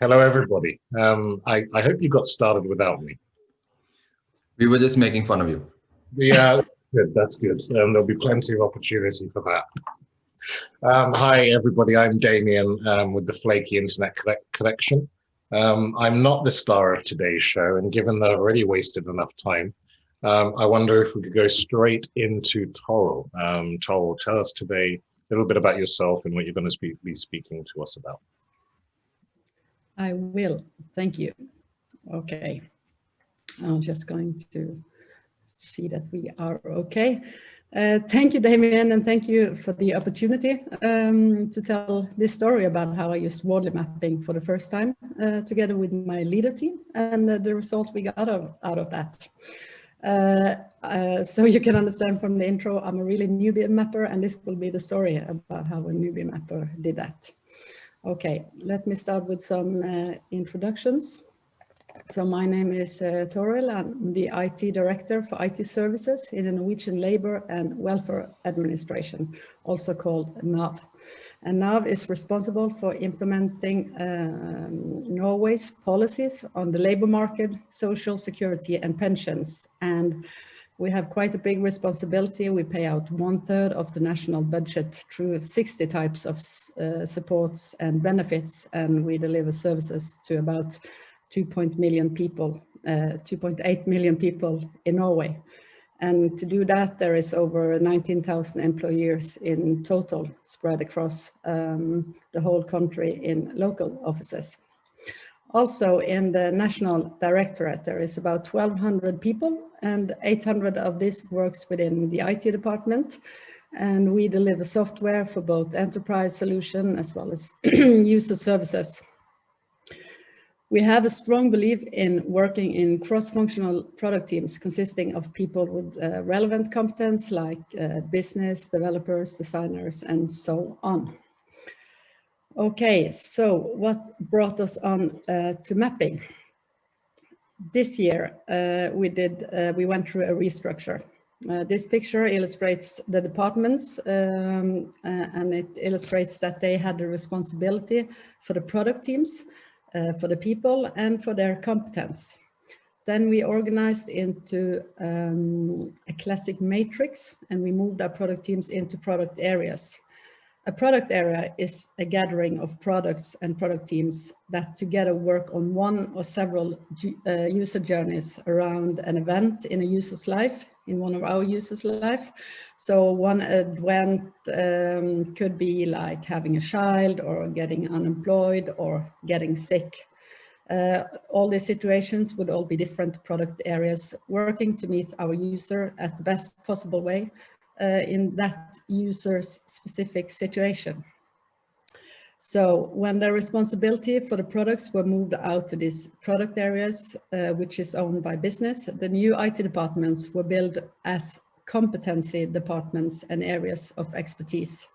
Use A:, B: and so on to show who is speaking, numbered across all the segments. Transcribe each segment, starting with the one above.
A: Hello, everybody. I hope you got started without me.
B: We were just making fun of you.
A: Yeah, good. That's good. There'll be plenty of opportunity for that. Hi, everybody. I'm Damian with the Flaky Internet Collection. I'm not the star of today's show, and given that I've already wasted enough time, I wonder if we could go straight into Torill. Torill, tell us today a little bit about yourself and what you're going to be speaking to us about.
C: I will. Thank you. Okay. I'm just going to see that we are okay. Thank you, Damian, and thank you for the opportunity to tell this story about how I used Wardley mapping for the first time together with my leader team and the result we got out of that. So you can understand from the intro, I'm a really newbie mapper, and this will be the story about how a newbie mapper did that. Okay, let me start with some introductions. So my name is Torill. I'm the IT director for IT services in the Norwegian Labour and Welfare Administration, also called NAV. And NAV is responsible for implementing Norway's policies on the labour market, social security and pensions. And we have quite a big responsibility. We pay out 1/3 of the national budget through 60 types of supports and benefits, and we deliver services to about 2.8 million people in Norway. And to do that, there is over 19,000 employees in total spread across the whole country in local offices. Also in the National Directorate, there is about 1,200 people, and 800 of this works within the IT department. And we deliver software for both enterprise solution as well as user services. We have a strong belief in working in cross-functional product teams consisting of people with relevant competence like business, developers, designers, and so on. Okay, so what brought us on to mapping? This year, we went through a restructure. This picture illustrates the departments and it illustrates that they had the responsibility for the product teams, for the people and for their competence. Then we organized into a classic matrix and we moved our product teams into product areas. A product area is a gathering of products and product teams that together work on one or several user journeys around an event in a user's life, in one of our users' life. So one event could be like having a child or getting unemployed or getting sick. All these situations would all be different product areas working to meet our user at the best possible way in that user's specific situation. So when the responsibility for the products were moved out to these product areas, which is owned by business, the new IT departments were built as competency departments and areas of expertise.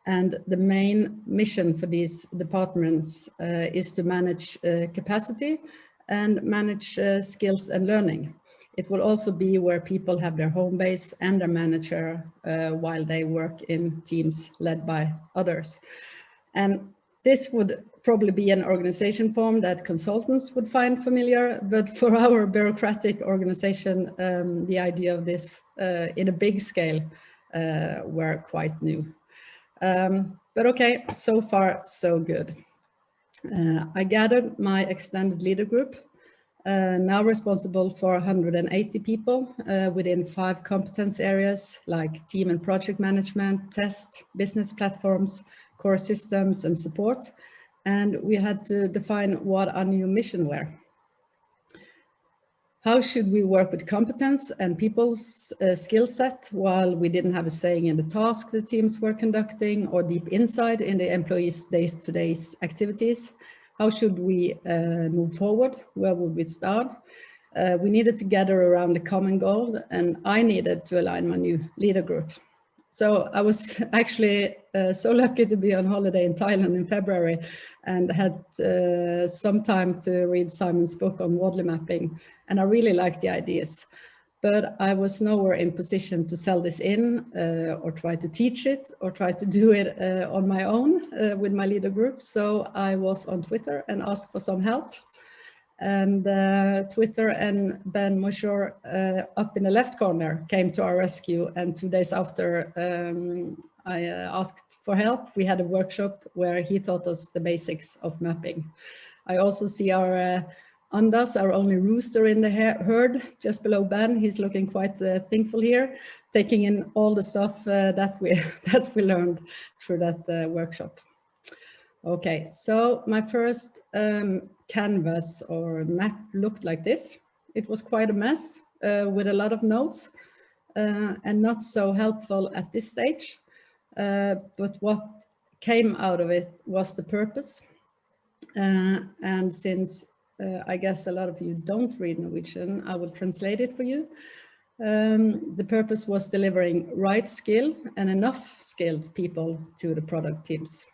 C: And the main mission for these departments is to manage capacity and manage skills and learning. It will also be where people have their home base and their manager while they work in teams led by others. And this would probably be an organization form that consultants would find familiar, but for our bureaucratic organization, the idea of this in a big scale were quite new. But okay, so far so good. I gathered my extended leader group, now responsible for 180 people within 5 competence areas like team and project management, test, business platforms, core systems and support. And we had to define what our new mission were. How should we work with competence and people's skill set while we didn't have a saying in the task the teams were conducting or deep insight in the employees' day-to-day activities? How should we move forward? Where would we start? We needed to gather around a common goal, and I needed to align my new leader group. So I was actually so lucky to be on holiday in Thailand in February and had some time to read Simon's book on Wardley mapping, and I really liked the ideas. but I was nowhere in position to sell this in or try to teach it or try to do it on my own with my leader group. So I was on Twitter and asked for some help. And Twitter and Ben Mosher up in the left corner came to our rescue. And 2 days after I asked for help, we had a workshop where he taught us the basics of mapping. I also see our Anders, our only rooster in the herd, just below Ben. He's looking quite thankful here, taking in all the stuff that we learned through that workshop. Okay, so my first canvas or map looked like this. It was quite a mess with a lot of notes and not so helpful at this stage. But what came out of it was the purpose. And since I guess a lot of you don't read Norwegian, I will translate it for you. The purpose was delivering right skill and enough skilled people to the product teams.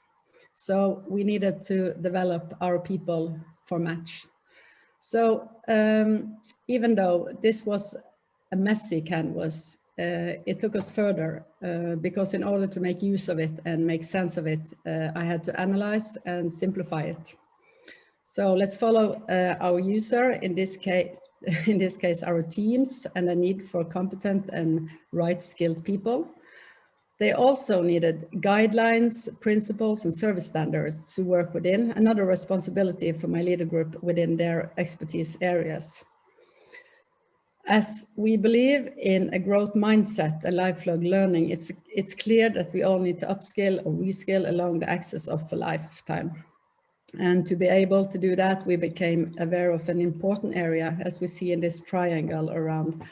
C: So we needed to develop our people for match. So even though this was a messy canvas, it took us further because in order to make use of it and make sense of it, I had to analyze and simplify it. So let's follow our user, in this case our teams, and the need for competent and right skilled people. They also needed guidelines, principles, and service standards to work within, another responsibility for my leader group within their expertise areas. As we believe in a growth mindset and lifelong learning, it's clear that we all need to upskill or reskill along the axis of a lifetime. And to be able to do that, we became aware of an important area, as we see in this triangle around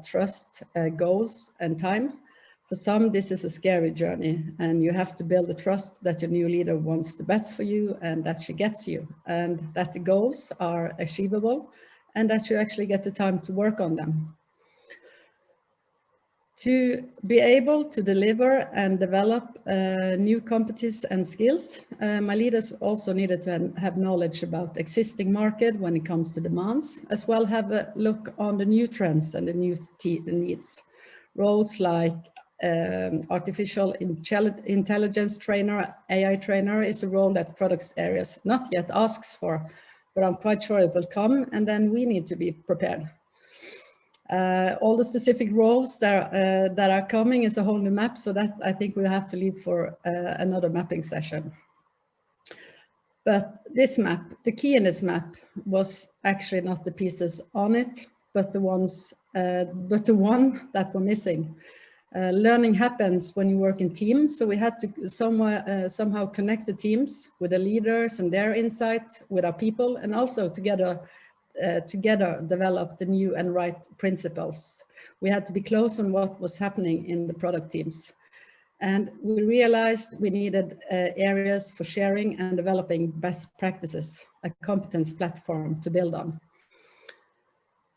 C: trust, goals, and time. For some, this is a scary journey, and you have to build the trust that your new leader wants the best for you and that she gets you, and that the goals are achievable, and that you actually get the time to work on them. To be able to deliver and develop new competencies and skills, my leaders also needed to have knowledge about the existing market when it comes to demands, as well have a look on the new trends and the new needs. Roles like artificial intelligence trainer, AI trainer, is a role that products areas not yet asks for, but I'm quite sure it will come, and then we need to be prepared. All the specific roles that are coming is a whole new map, so that I think we'll have to leave for another mapping session. But this map, the key in this map was actually not the pieces on it, but the one that were missing. Learning happens when you work in teams, so we had to somehow connect the teams with the leaders and their insight with our people, and also together develop the new and right principles. We had to be close on what was happening in the product teams. And we realized we needed areas for sharing and developing best practices, a competence platform to build on.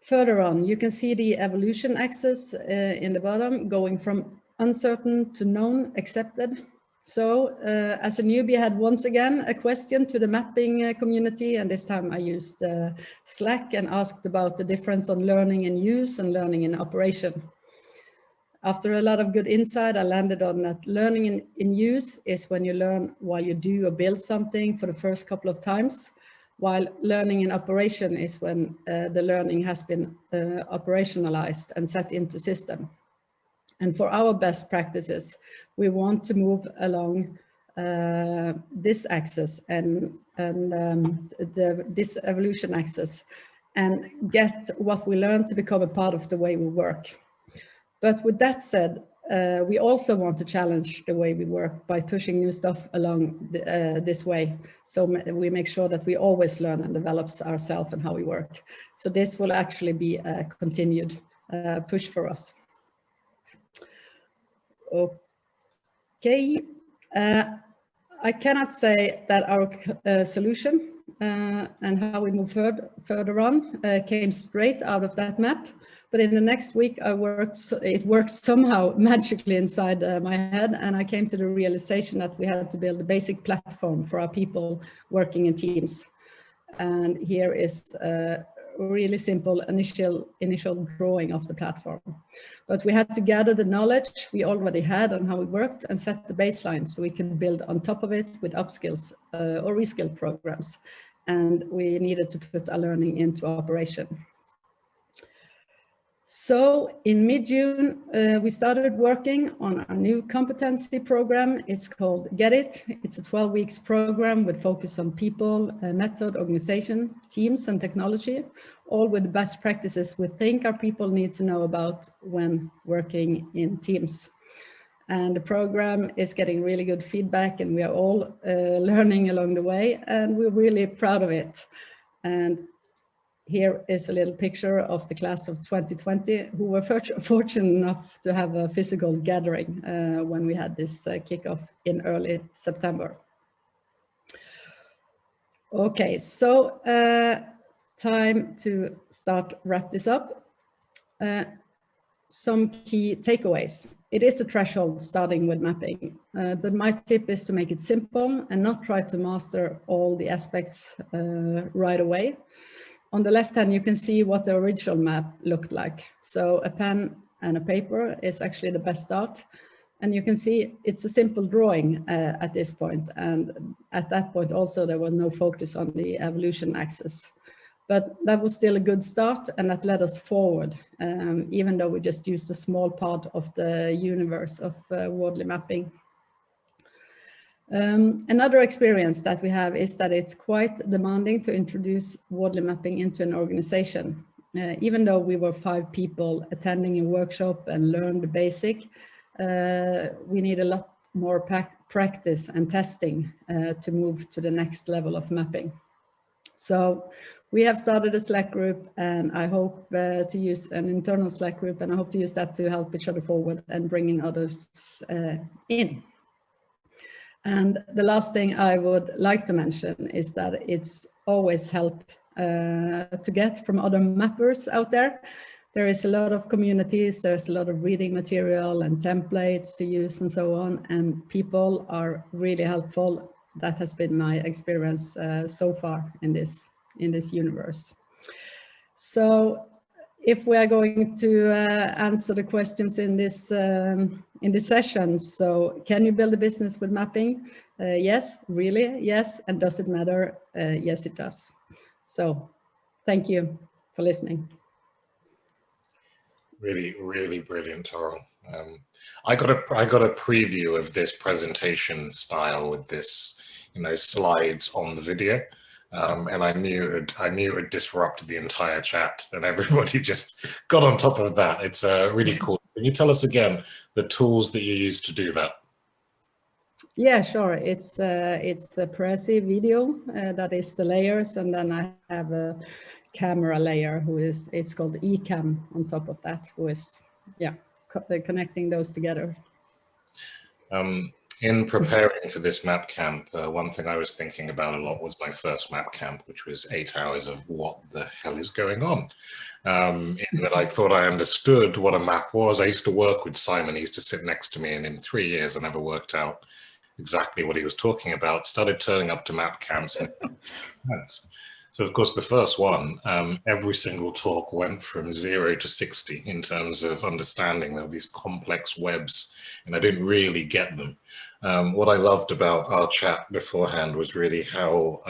C: Further on, you can see the evolution axis in the bottom, going from uncertain to known, accepted. So as a newbie, I had once again a question to the mapping community, and this time I used Slack and asked about the difference on learning in use and learning in operation. After a lot of good insight, I landed on that learning in use is when you learn while you do or build something for the first couple of times, while learning in operation is when the learning has been operationalized and set into system. And for our best practices, we want to move along this axis and this evolution axis and get what we learn to become a part of the way we work. But with that said, we also want to challenge the way we work by pushing new stuff along this way. So we make sure that we always learn and develop ourselves and how we work. So this will actually be a continued push for us. Okay, I cannot say that our solution and how we move further on came straight out of that map, but in the next week it worked somehow magically inside my head, and I came to the realization that we had to build a basic platform for our people working in teams. And here is really simple initial drawing of the platform. But we had to gather the knowledge we already had on how it worked and set the baseline so we can build on top of it with upskills or reskill programs. And we needed to put our learning into operation. So in mid-June, we started working on a new competency program. It's called Get It. It's a 12 weeks program with focus on people, method, organization, teams, and technology, all with the best practices we think our people need to know about when working in teams. And the program is getting really good feedback, and we are all learning along the way, and we're really proud of it. And here is a little picture of the class of 2020 who were fortunate enough to have a physical gathering when we had this kickoff in early September. Okay, so time to start wrap this up. Some key takeaways. It is a threshold starting with mapping, but my tip is to make it simple and not try to master all the aspects right away. On the left hand, you can see what the original map looked like. So a pen and a paper is actually the best start. And you can see it's a simple drawing at this point. And at that point also, there was no focus on the evolution axis. But that was still a good start, and that led us forward, even though we just used a small part of the universe of Wordly mapping. Another experience that we have is that it's quite demanding to introduce Wordly mapping into an organization. Even though we were 5 people attending a workshop and learned the basic, we need a lot more practice and testing to move to the next level of mapping. So we have started a Slack group, and I hope to use an internal Slack group, and I hope to use that to help each other forward and bringing others in. And the last thing I would like to mention is that it's always help to get from other mappers out there. There is a lot of communities, there's a lot of reading material and templates to use and so on, and people are really helpful. That has been my experience so far in this universe. So if we are going to answer the questions in this session, so can you build a business with mapping? Yes, really, yes. And does it matter? Yes, it does. So thank you for listening.
A: Really, really brilliant, Torill. I got a preview of this presentation style with this, slides on the video. And I knew it would disrupt the entire chat, and everybody just got on top of that. It's really cool. Can you tell us again the tools that you use to do that?
C: Yeah, sure. It's a Prezi video that is the layers, and then I have a camera layer it's called eCam on top of that, who is connecting those together.
A: In preparing for this map camp, one thing I was thinking about a lot was my first map camp, which was 8 hours of what the hell is going on. In that I thought I understood what a map was. I used to work with Simon. He used to sit next to me, and in 3 years, I never worked out exactly what he was talking about. Started turning up to map camps. And so, of course, the first one, every single talk went from 0 to 60 in terms of understanding of these complex webs, and I didn't really get them. What I loved about our chat beforehand was really how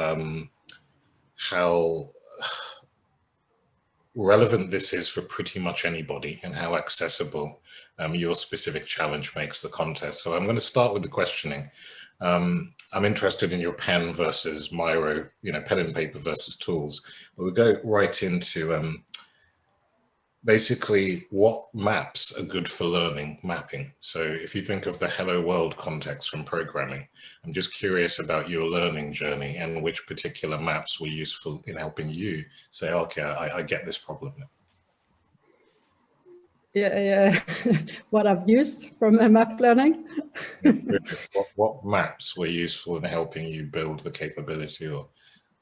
A: relevant this is for pretty much anybody, and how accessible your specific challenge makes the contest. So I'm going to start with the questioning. I'm interested in your pen versus Miro, pen and paper versus tools. But we'll go right into basically what maps are good for learning mapping. So if you think of the hello world context from programming, I'm just curious about your learning journey and which particular maps were useful in helping you say, okay, I get this problem now.
C: Yeah. What I've used from map learning.
A: What maps were useful in helping you build the capability or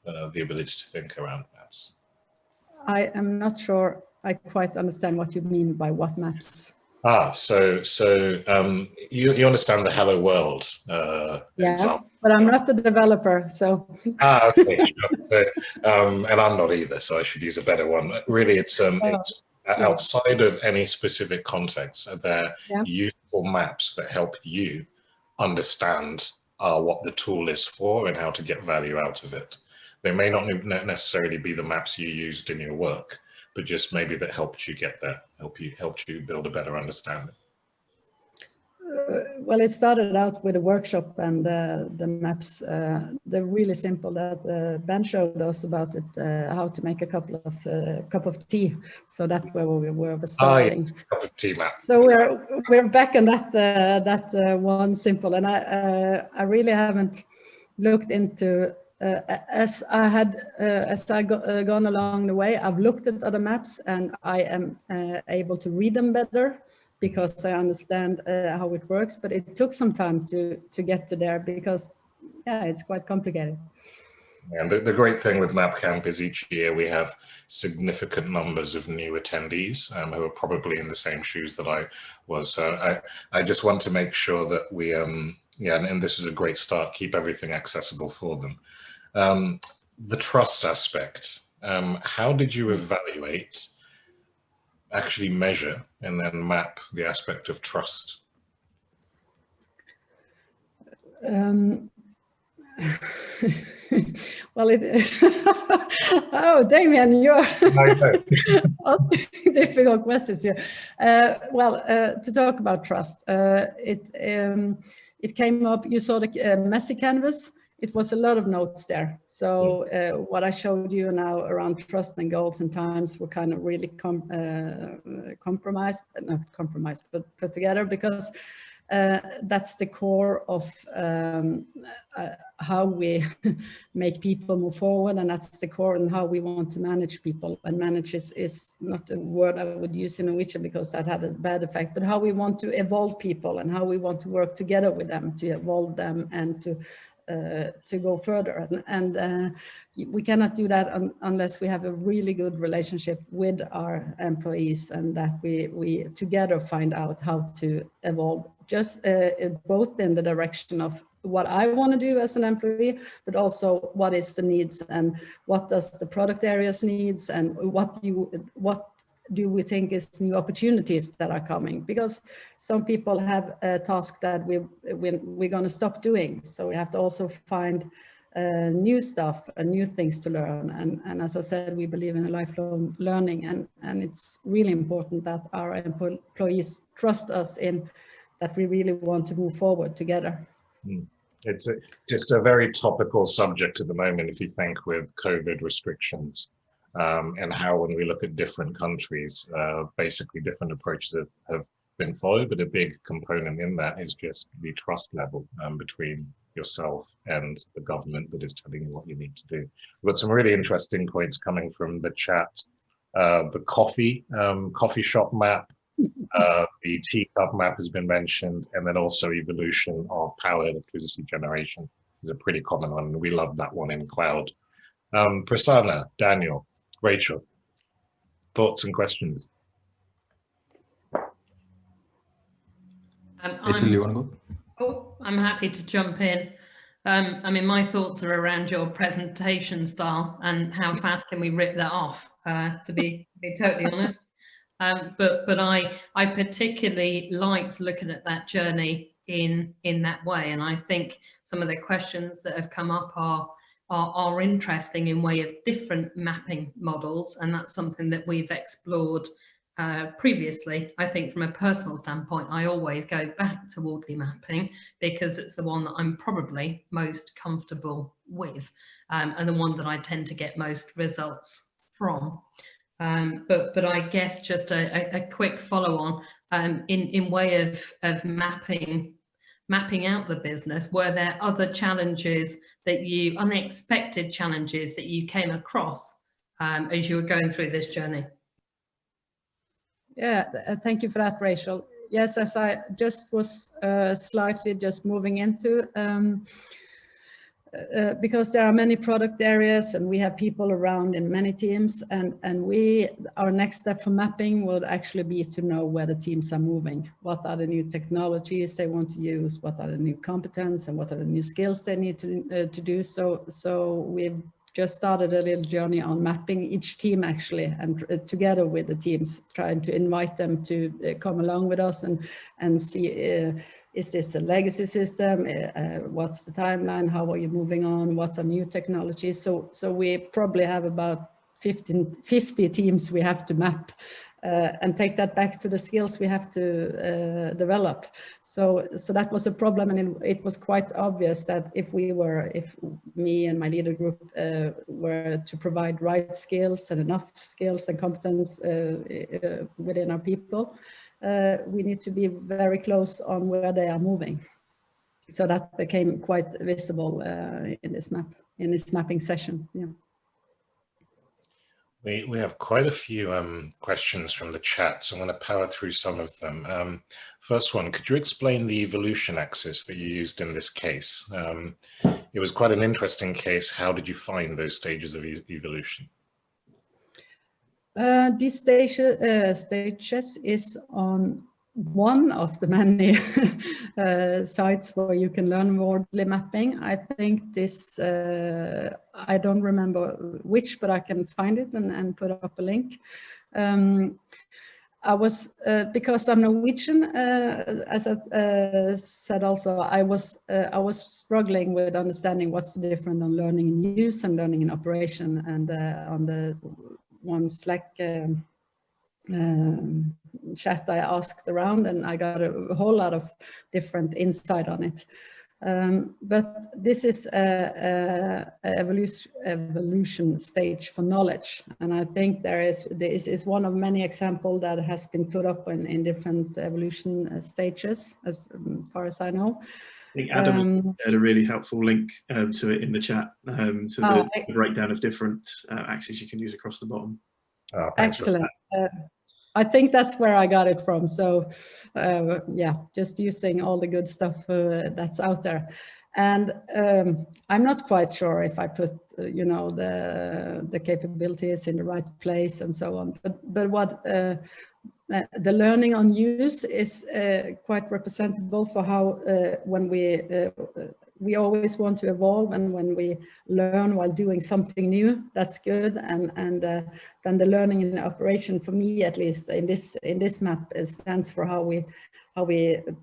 A: the ability to think around maps?
C: I am not sure I quite understand what you mean by what maps.
A: You understand the Hello World
C: Yeah,
A: example.
C: but I'm not a developer, so.
A: Okay, sure. So, and I'm not either, so I should use a better one. Really, it's
C: Yeah.
A: outside of any specific context. Are there
C: Yeah.
A: useful maps that help you understand what the tool is for and how to get value out of it? They may not necessarily be the maps you used in your work, but just maybe that helped you get there, helped you build a better understanding.
C: Well, it started out with a workshop, and the maps, they're really simple. That Ben showed us about it, how to make a cup of tea. So that's where we were starting.
A: Yes, cup of tea map.
C: So we're back on that one simple, and I really haven't looked into as I gone along the way. I've looked at other maps, and I am able to read them better, because I understand how it works, but it took some time to get to there, because yeah, it's quite complicated.
A: And the great thing with MapCamp is each year we have significant numbers of new attendees who are probably in the same shoes that I was. So I just want to make sure that we, and this is a great start, keep everything accessible for them. The trust aspect, how did you evaluate, actually measure, and then map the aspect of trust?
C: Well, oh, Damian, you're difficult questions here. To talk about trust, it came up. You saw the messy canvas. It was a lot of notes there. So what I showed you now around trust and goals and times were kind of really compromised, not compromised, but put together, because that's the core of how we make people move forward, and that's the core in how we want to manage people. And manage is not a word I would use in Norwegian, because that had a bad effect, but how we want to evolve people and how we want to work together with them to evolve them and to go further. And we cannot do that unless we have a really good relationship with our employees, and that we together find out how to evolve, just both in the direction of what I want to do as an employee, but also what is the needs, and what does the product areas needs, and what do we think is new opportunities that are coming, because some people have a task that we're going to stop doing. So we have to also find new stuff and new things to learn. And as I said, we believe in a lifelong learning, and it's really important that our employees trust us in that we really want to move forward together.
A: It's just a very topical subject at the moment, if you think, with COVID restrictions. And how, when we look at different countries, basically different approaches have been followed, but a big component in that is just the trust level between yourself and the government that is telling you what you need to do. We've got some really interesting points coming from the chat. The coffee shop map, the teacup map has been mentioned, and then also evolution of power electricity generation is a pretty common one. We love that one in cloud. Prasanna, Daniel, Rachel, thoughts and questions?
B: Rachel, you want to go?
D: Oh, I'm happy to jump in. I mean, my thoughts are around your presentation style and how fast can we rip that off, to be totally honest. But I particularly liked looking at that journey in that way. And I think some of the questions that have come up are interesting in way of different mapping models, and that's something that we've explored previously. I think from a personal standpoint, I always go back to Wardley mapping because it's the one that I'm probably most comfortable with, and the one that I tend to get most results from. But I guess just a quick follow on in way of mapping out the business. Were there other challenges that unexpected challenges that you came across as you were going through this journey?
C: Yeah, thank you for that, Rachel. Yes, as I just was slightly just moving into, because there are many product areas and we have people around in many teams, and our next step for mapping would actually be to know where the teams are moving. What are the new technologies they want to use? What are the new competence and what are the new skills they need to do? So we've just started a little journey on mapping each team actually, and together with the teams, trying to invite them to come along with us and see, is this a legacy system? What's the timeline? How are you moving on? What's a new technology? So we probably have about 50 teams we have to map and take that back to the skills we have to develop. So that was a problem, and it was quite obvious that if me and my leader group were to provide right skills and enough skills and competence within our people, we need to be very close on where they are moving. So that became quite visible in this mapping session. Yeah.
A: We have quite a few questions from the chat, so I'm going to power through some of them. First one, could you explain the evolution axis that you used in this case? It was quite an interesting case. How did you find those stages of evolution?
C: These stages is on one of the many sites where you can learn worldly mapping. I think this, I don't remember which, but I can find it and put up a link. I was, because I'm Norwegian, as I said also, I was struggling with understanding what's the difference on learning in use and learning in operation, and on the one Slack chat I asked around, and I got a whole lot of different insight on it. But this is a evolution stage for knowledge, and I think this is one of many examples that has been put up in different evolution stages, as far as I know.
E: I think Adam had a really helpful link to it in the chat, to the breakdown of different axes you can use across the bottom.
A: Oh,
C: excellent. I think that's where I got it from. So yeah, just using all the good stuff that's out there. And I'm not quite sure if I put, you know, the capabilities in the right place and so on. But what the learning on use is quite representable for how when we always want to evolve, and when we learn while doing something new, that's good. And then the learning in operation, for me at least, in this map, stands for how we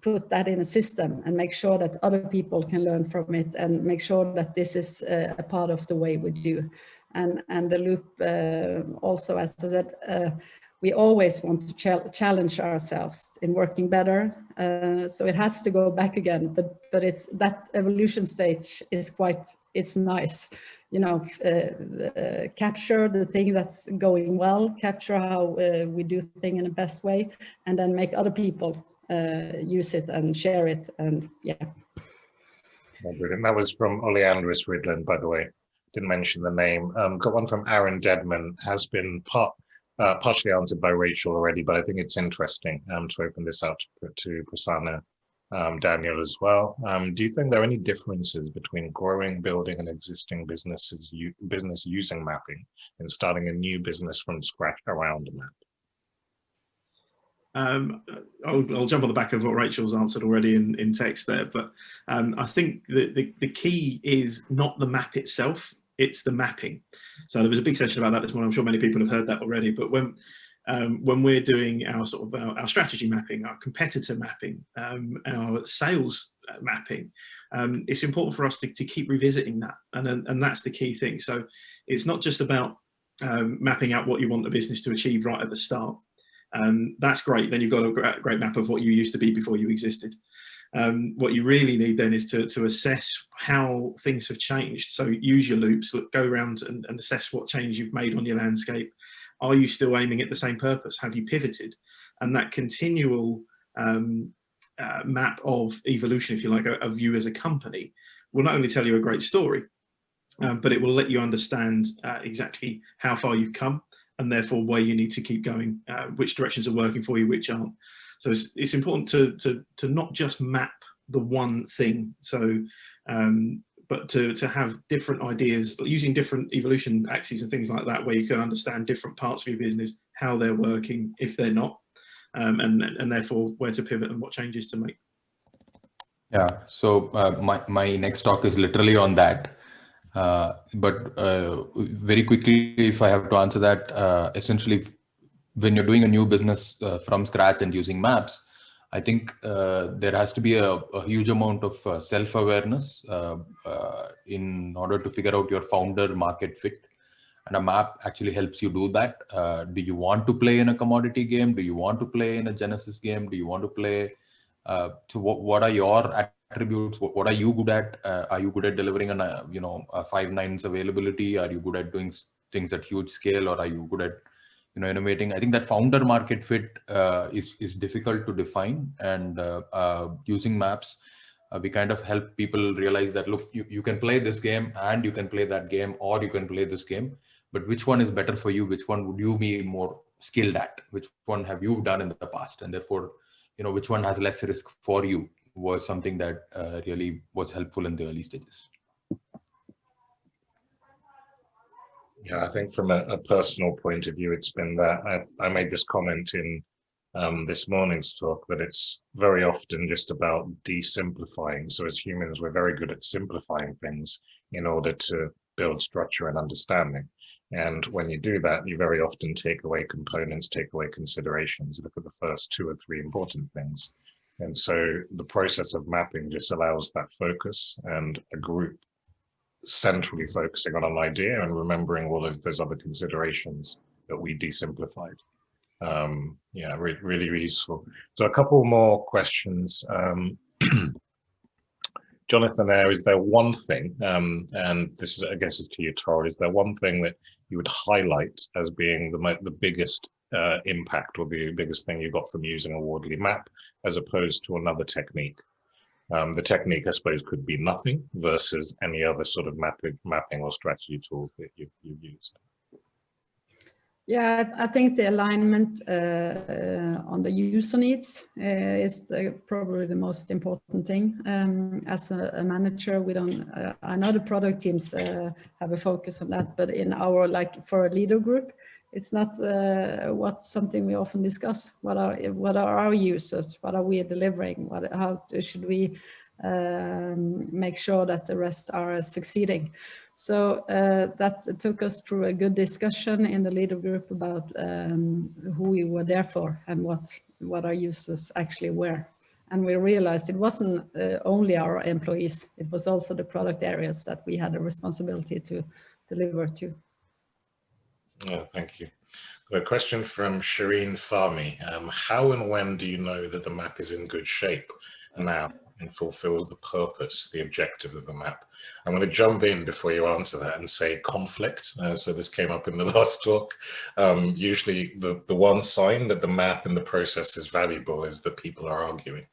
C: put that in a system and make sure that other people can learn from it, and make sure that this is a part of the way we do. And the loop also, as I said, we always want to challenge ourselves in working better. So it has to go back again, but it's that evolution stage is it's nice, you know, capture the thing that's going well, capture how we do things in the best way, and then make other people use it and share it. And yeah.
A: Oh, brilliant. That was from Oleandris Ridland, by the way. Didn't mention the name. Got one from Aaron Dedman, has been partially answered by Rachel already, but I think it's interesting to open this out to Prasanna, Daniel as well. Do you think there are any differences between growing, building, and existing business using mapping and starting a new business from scratch around a map?
E: I'll jump on the back of what Rachel's answered already in text there, but I think the key is not the map itself, it's the mapping. So there was a big session about that this morning. I'm sure many people have heard that already, but when we're doing our sort of our strategy mapping, our competitor mapping, our sales mapping, it's important for us to keep revisiting that, and that's the key thing. So it's not just about mapping out what you want the business to achieve right at the start. That's great. Then you've got a great map of what you used to be before you existed. What you really need then is to assess how things have changed. So use your loops, go around and assess what change you've made on your landscape. Are you still aiming at the same purpose? Have you pivoted? And that continual map of evolution, if you like, of you as a company will not only tell you a great story, but it will let you understand exactly how far you've come, and therefore where you need to keep going, which directions are working for you, which aren't. So it's important to not just map the one thing. So but to have different ideas, using different evolution axes and things like that, where you can understand different parts of your business, how they're working, if they're not, and therefore where to pivot and what changes to make.
B: Yeah, so my next talk is literally on that. But very quickly, if I have to answer that, essentially, when you're doing a new business from scratch and using maps, I think there has to be a huge amount of self-awareness in order to figure out your founder market fit. And a map actually helps you do that. Do you want to play in a commodity game? Do you want to play in a Genesis game? Do you want to play? So what are your attributes? What are you good at? Are you good at delivering a 5 nines availability? Are you good at doing things at huge scale, or are you good at innovating? I think that founder market fit is difficult to define, and using maps, we kind of help people realize that, look, you can play this game and you can play that game, or you can play this game, but which one is better for you? Which one would you be more skilled at? Which one have you done in the past? And therefore, which one has less risk for you was something that really was helpful in the early stages.
A: Yeah, I think from a personal point of view, it's been that I made this comment in this morning's talk, that it's very often just about desimplifying. So as humans, we're very good at simplifying things in order to build structure and understanding. And when you do that, you very often take away components, take away considerations, look at the first 2 or 3 important things. And so the process of mapping just allows that focus and a group centrally focusing on an idea and remembering all of those other considerations that we desimplified. Yeah, really useful. So a couple more questions. Jonathan, is there one thing, and this is, I guess, is to you, Torill, is there one thing that you would highlight as being the biggest impact, or the biggest thing you got from using a Wardley map as opposed to another technique? The technique, I suppose, could be nothing versus any other sort of mapping or strategy tools that you've used.
C: Yeah, I think the alignment on the user needs is probably the most important thing. As a manager, we don't, I know the product teams have a focus on that, but in our, for a leader group, it's not something we often discuss. What are our users? What are we delivering? How should we make sure that the rest are succeeding? So that took us through a good discussion in the leader group about who we were there for and what our users actually were. And we realized it wasn't only our employees, it was also the product areas that we had a responsibility to deliver to.
A: Oh, thank you. A question from Shireen Farmi. How and when do you know that the map is in good shape now and fulfills the purpose, the objective of the map? I'm going to jump in before you answer that and say conflict. So this came up in the last talk. Usually the one sign that the map and the process is valuable is that people are arguing.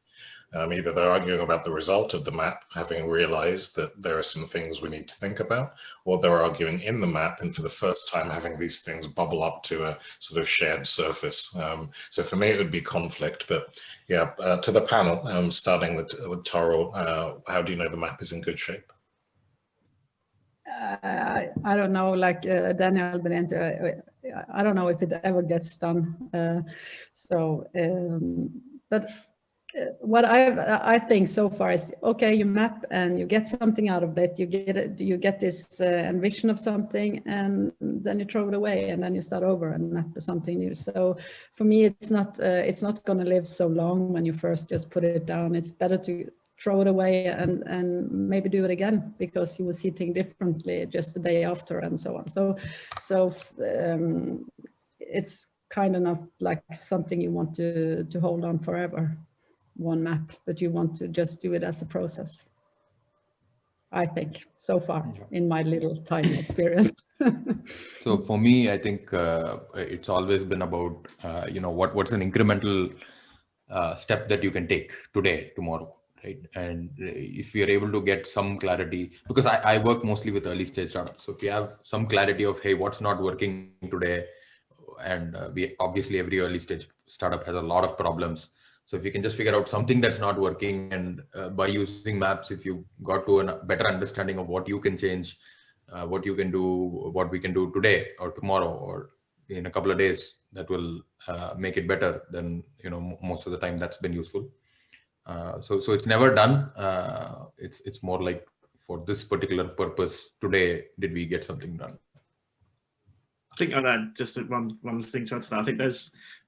A: Either they're arguing about the result of the map, having realized that there are some things we need to think about, or they're arguing in the map and for the first time having these things bubble up to a sort of shared surface. So for me, it would be conflict. But yeah, to the panel, starting with Torill, how do you know the map is in good shape?
C: I don't know, like Daniel Benente, I don't know if it ever gets done. But what I think so far is, okay, you map and you get something out of it, you get this envision of something, and then you throw it away and then you start over and map something new. So for me, it's not going to live so long when you first just put it down. It's better to throw it away and maybe do it again, because you will see things differently just the day after and so on. So it's kind of not like something you want to hold on forever, one map, but you want to just do it as a process, I think, so far in my little tiny experience.
B: So for me, I think it's always been about, what's an incremental step that you can take today, tomorrow, right? And if you're able to get some clarity, because I work mostly with early stage startups. So if you have some clarity of, hey, what's not working today? And we obviously, every early stage startup has a lot of problems. So if you can just figure out something that's not working, and by using maps, if you got to a better understanding of what you can change, what you can do, what we can do today or tomorrow or in a couple of days, that will make it better, then most of the time that's been useful. So it's never done. It's more like, for this particular purpose today, did we get something done?
E: I think I'd add just one thing to add to that. I think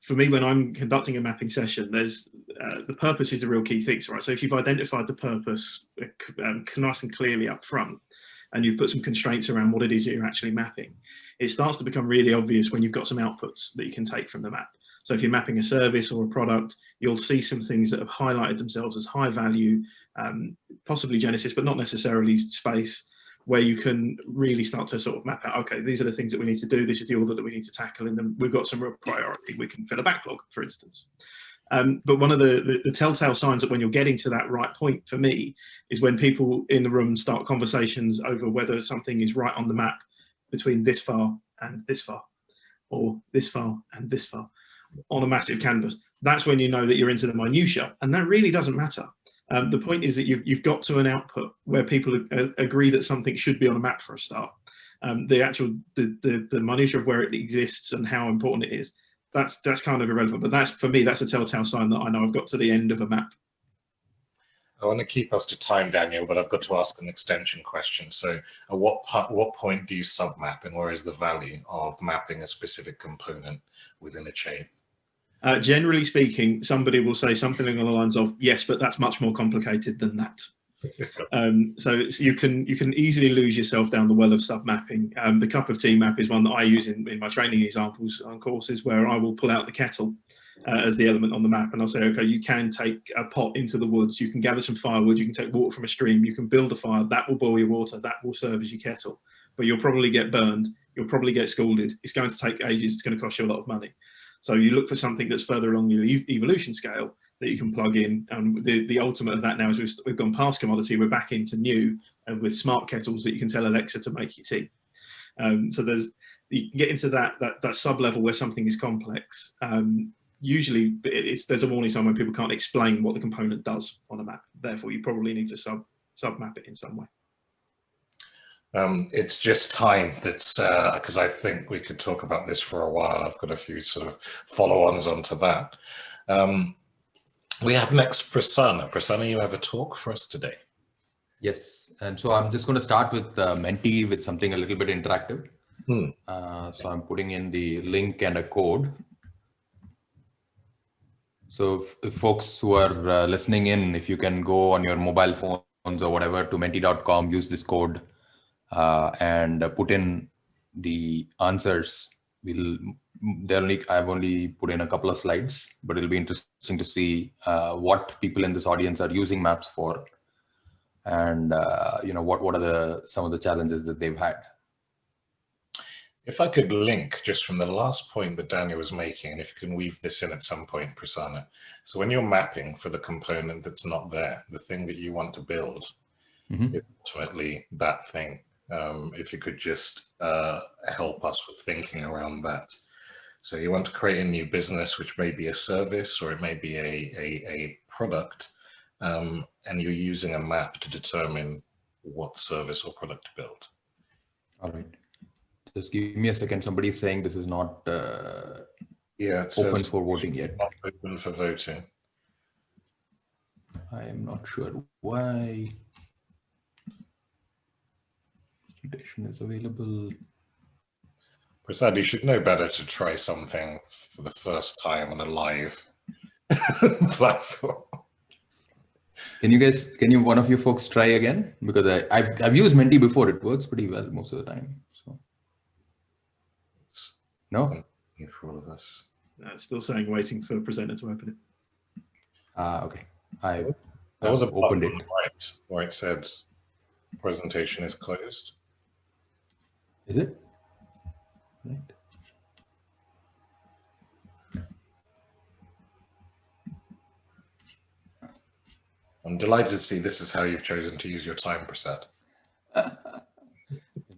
E: for me, when I'm conducting a mapping session, the purpose is the real key thing, right? So if you've identified the purpose nice and clearly up front, and you've put some constraints around what it is you're actually mapping, it starts to become really obvious when you've got some outputs that you can take from the map. So if you're mapping a service or a product, you'll see some things that have highlighted themselves as high value, possibly Genesis, but not necessarily space, where you can really start to sort of map out, okay, these are the things that we need to do, this is the order that we need to tackle, and then we've got some real priority. We can fill a backlog, for instance. But one of the telltale signs that when you're getting to that right point, for me, is when people in the room start conversations over whether something is right on the map between this far and this far, or this far and this far, on a massive canvas. That's when you know that you're into the minutiae, and that really doesn't matter. The point is that you've got to an output where people agree that something should be on a map for a start. The minutiae of where it exists and how important it is, that's kind of irrelevant. But for me, that's a telltale sign that I know I've got to the end of a map.
A: I want to keep us to time, Daniel, but I've got to ask an extension question. So at what point do you submap, and where is the value of mapping a specific component within a chain?
E: Generally speaking, somebody will say something along the lines of, yes, but that's much more complicated than that. So you can easily lose yourself down the well of sub-mapping. The cup of tea map is one that I use in my training examples on courses, where I will pull out the kettle as the element on the map, and I'll say, okay, you can take a pot into the woods, you can gather some firewood, you can take water from a stream, you can build a fire, that will boil your water, that will serve as your kettle, but you'll probably get burned, you'll probably get scalded, it's going to take ages, it's going to cost you a lot of money. So you look for something that's further along your evolution scale that you can plug in. And the ultimate of that now is we've gone past commodity, we're back into new, and with smart kettles that you can tell Alexa to make you tea. So you can get into that sub level where something is complex. Usually there's a warning sign when people can't explain what the component does on a map. Therefore, you probably need to sub map it in some way.
A: It's just time that's because I think we could talk about this for a while. I've got a few sort of follow-ons onto that. We have next Prasanna. Prasanna, you have a talk for us today?
B: Yes, and so I'm just going to start with Menti, with something a little bit interactive. So I'm putting in the link and a code. So if folks who are listening in, if you can go on your mobile phones or whatever to menti.com, use this code and put in the answers. I've only put in a couple of slides, but it'll be interesting to see what people in this audience are using maps for, and what are some of the challenges that they've had.
A: If I could link just from the last point that Daniel was making, and if you can weave this in at some point, Prasanna. So when you're mapping for the component that's not there, the thing that you want to build, is ultimately that thing. If you could just help us with thinking around that. So you want to create a new business, which may be a service, or it may be a product, and you're using a map to determine what service or product to build.
B: All right. Just give me a second. Somebody's saying this is not open for voting yet.
A: Not open for voting.
B: I am not sure why. Presentation is available.
A: Prasad, you should know better to try something for the first time on a live platform.
B: Can one of you folks try again? Because I've used Menti before. It works pretty well most of the time. So no.
A: For all of us.
E: It's still saying waiting for presenter to open it.
B: Okay. I
A: was
B: opened it.
A: Right, where it said presentation is closed.
B: Is it? Right.
A: I'm delighted to see this is how you've chosen to use your time, Prasad.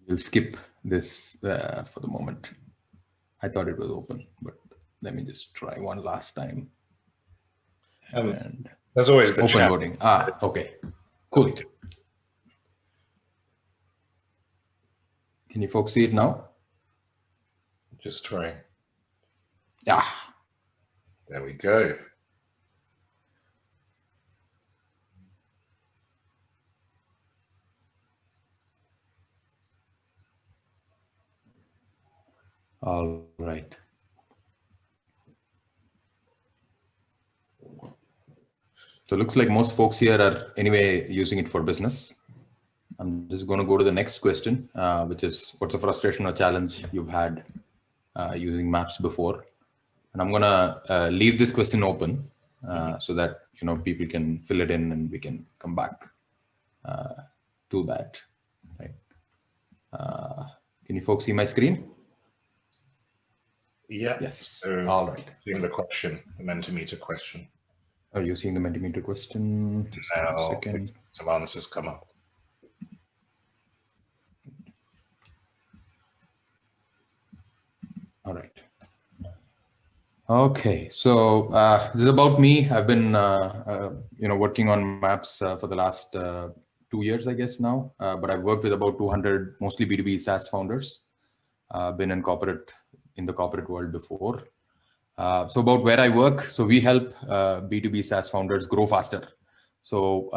B: We'll skip this for the moment. I thought it was open, but let me just try one last time. And
A: there's always the
B: open
A: chat.
B: voting. Okay, cool. Can you folks see it now?
A: Just trying.
B: Yeah.
A: There we go.
B: All right. So it looks like most folks here are anyway using it for business. I'm just going to go to the next question, which is what's a frustration or challenge you've had using maps before? And I'm going to leave this question open so that people can fill it in and we can come back to that. Right? Can you folks see my screen?
A: Yeah.
B: Yes.
A: So,
B: all right.
A: Seeing the question, the Mentimeter question.
B: Are you seeing the Mentimeter question? Just
A: now,
B: a second.
A: Some answers come up.
B: All right. Okay, so this is about me. I've been, working on maps for the last 2 years, I guess now. But I've worked with about 200, mostly B2B SaaS founders. Been in the corporate world before. So about where I work, so we help B2B SaaS founders grow faster. So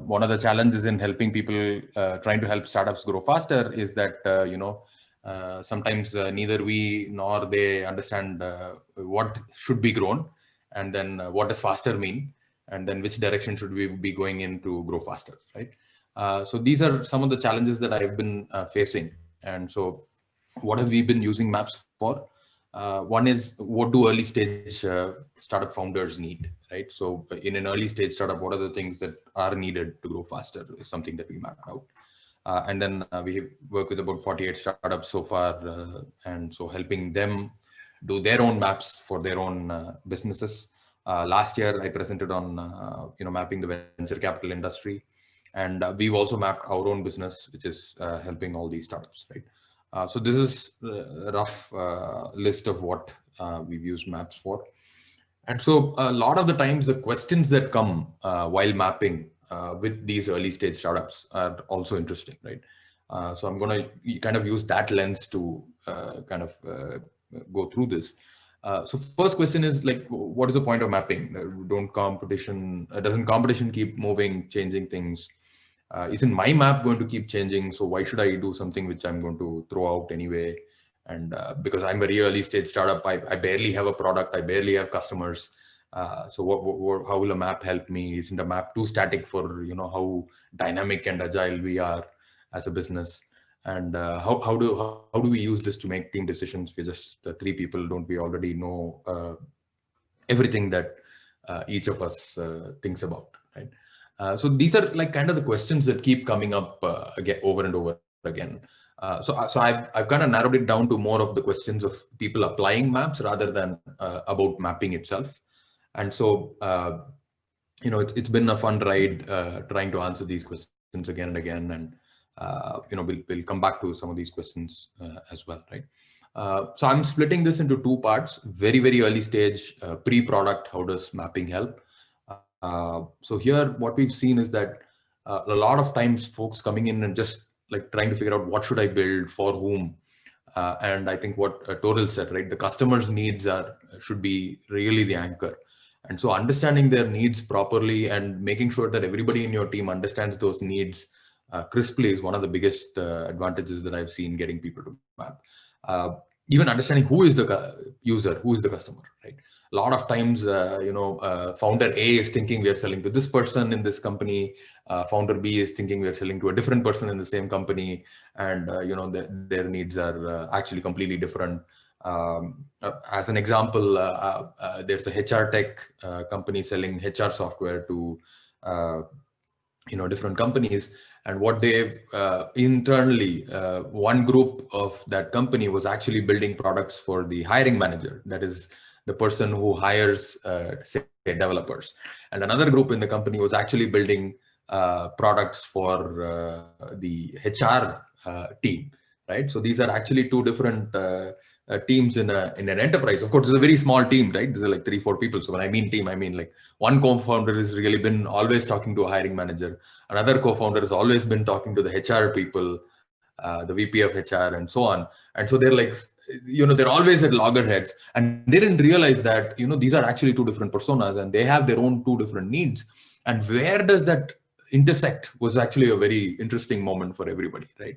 B: one of the challenges in helping people trying to help startups grow faster is that, sometimes neither we nor they understand what should be grown, and then what does faster mean, and then which direction should we be going in to grow faster, right? So these are some of the challenges that I've been facing. And so what have we been using maps for? One is, what do early stage startup founders need, right? So in an early stage startup, what are the things that are needed to grow faster is something that we mapped out. And then we work with about 48 startups so far. And so helping them do their own maps for their own businesses. Last year, I presented on, mapping the venture capital industry. And we've also mapped our own business, which is helping all these startups, right? So this is a rough list of what we've used maps for. And so a lot of the times the questions that come while mapping with these early stage startups are also interesting, right? So I'm going to kind of use that lens to go through this. So first question is like, what is the point of mapping? Doesn't competition keep moving, changing things? Isn't my map going to keep changing? So why should I do something which I'm going to throw out anyway? And because I'm a very early stage startup, I barely have a product, I barely have customers. So how will a map help me? Isn't a map too static for how dynamic and agile we are as a business? And how do we use this to make team decisions? We're just 3 people. Don't we already know everything that each of us thinks about, right? So these are like kind of the questions that keep coming up again over and over again. So I've kind of narrowed it down to more of the questions of people applying maps rather than about mapping itself. And so it's been a fun ride trying to answer these questions again and again. And we'll come back to some of these questions as well, right? So I'm splitting this into 2 parts. Very, very early stage, pre-product, how does mapping help? So here, what we've seen is that a lot of times folks coming in and just like trying to figure out what should I build for whom. And I think what Torill said, right? The customer's needs should be really the anchor. And so understanding their needs properly and making sure that everybody in your team understands those needs crisply is one of the biggest advantages that I've seen getting people to map. Even understanding who is the user, who is the customer, right? A lot of times, founder A is thinking we are selling to this person in this company. Founder B is thinking we are selling to a different person in the same company. And, their needs are actually completely different. As an example, there's a HR tech company selling HR software to, different companies. And what they internally, one group of that company was actually building products for the hiring manager. That is the person who hires, say, developers. And another group in the company was actually building products for the HR team, right? So these are actually 2 different teams in an enterprise. Of course, it's a very small team, right? There's like 3-4 people. So when I mean team, I mean like one co-founder has really been always talking to a hiring manager. Another co-founder has always been talking to the HR people, the VP of HR and so on. And so they're like, they're always at loggerheads, and they didn't realize that, these are actually 2 different personas and they have their own 2 different needs. And where does that intersect was actually a very interesting moment for everybody, right?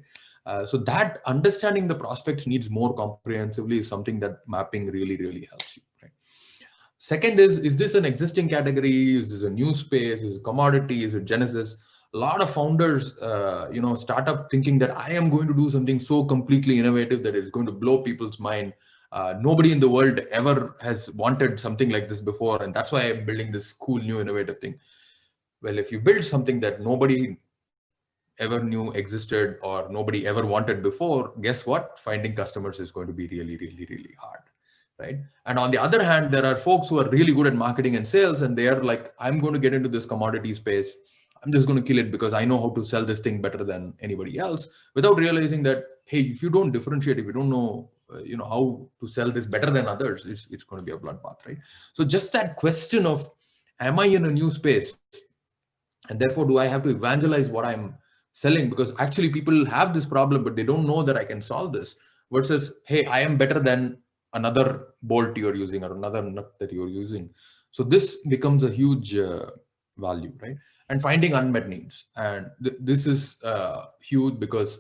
B: So that understanding the prospects needs more comprehensively is something that mapping really, really helps you, right? Second is this an existing category? Is this a new space? Is it commodity? Is it genesis? A lot of founders, start up thinking that I am going to do something so completely innovative that it's going to blow people's mind. Nobody in the world ever has wanted something like this before, and that's why I'm building this cool new innovative thing. Well, if you build something that nobody ever knew existed or nobody ever wanted before, guess what? Finding customers is going to be really, really, really hard, right? And on the other hand, there are folks who are really good at marketing and sales, and they are like, I'm going to get into this commodity space. I'm just going to kill it because I know how to sell this thing better than anybody else, without realizing that, hey, if you don't differentiate, if you don't know, how to sell this better than others, it's going to be a bloodbath, right? So just that question of, am I in a new space? And therefore, do I have to evangelize what I'm selling? Because actually people have this problem, but they don't know that I can solve this, versus, hey, I am better than another bolt you're using or another nut that you're using. So this becomes a huge value, right? And finding unmet needs. And this is huge because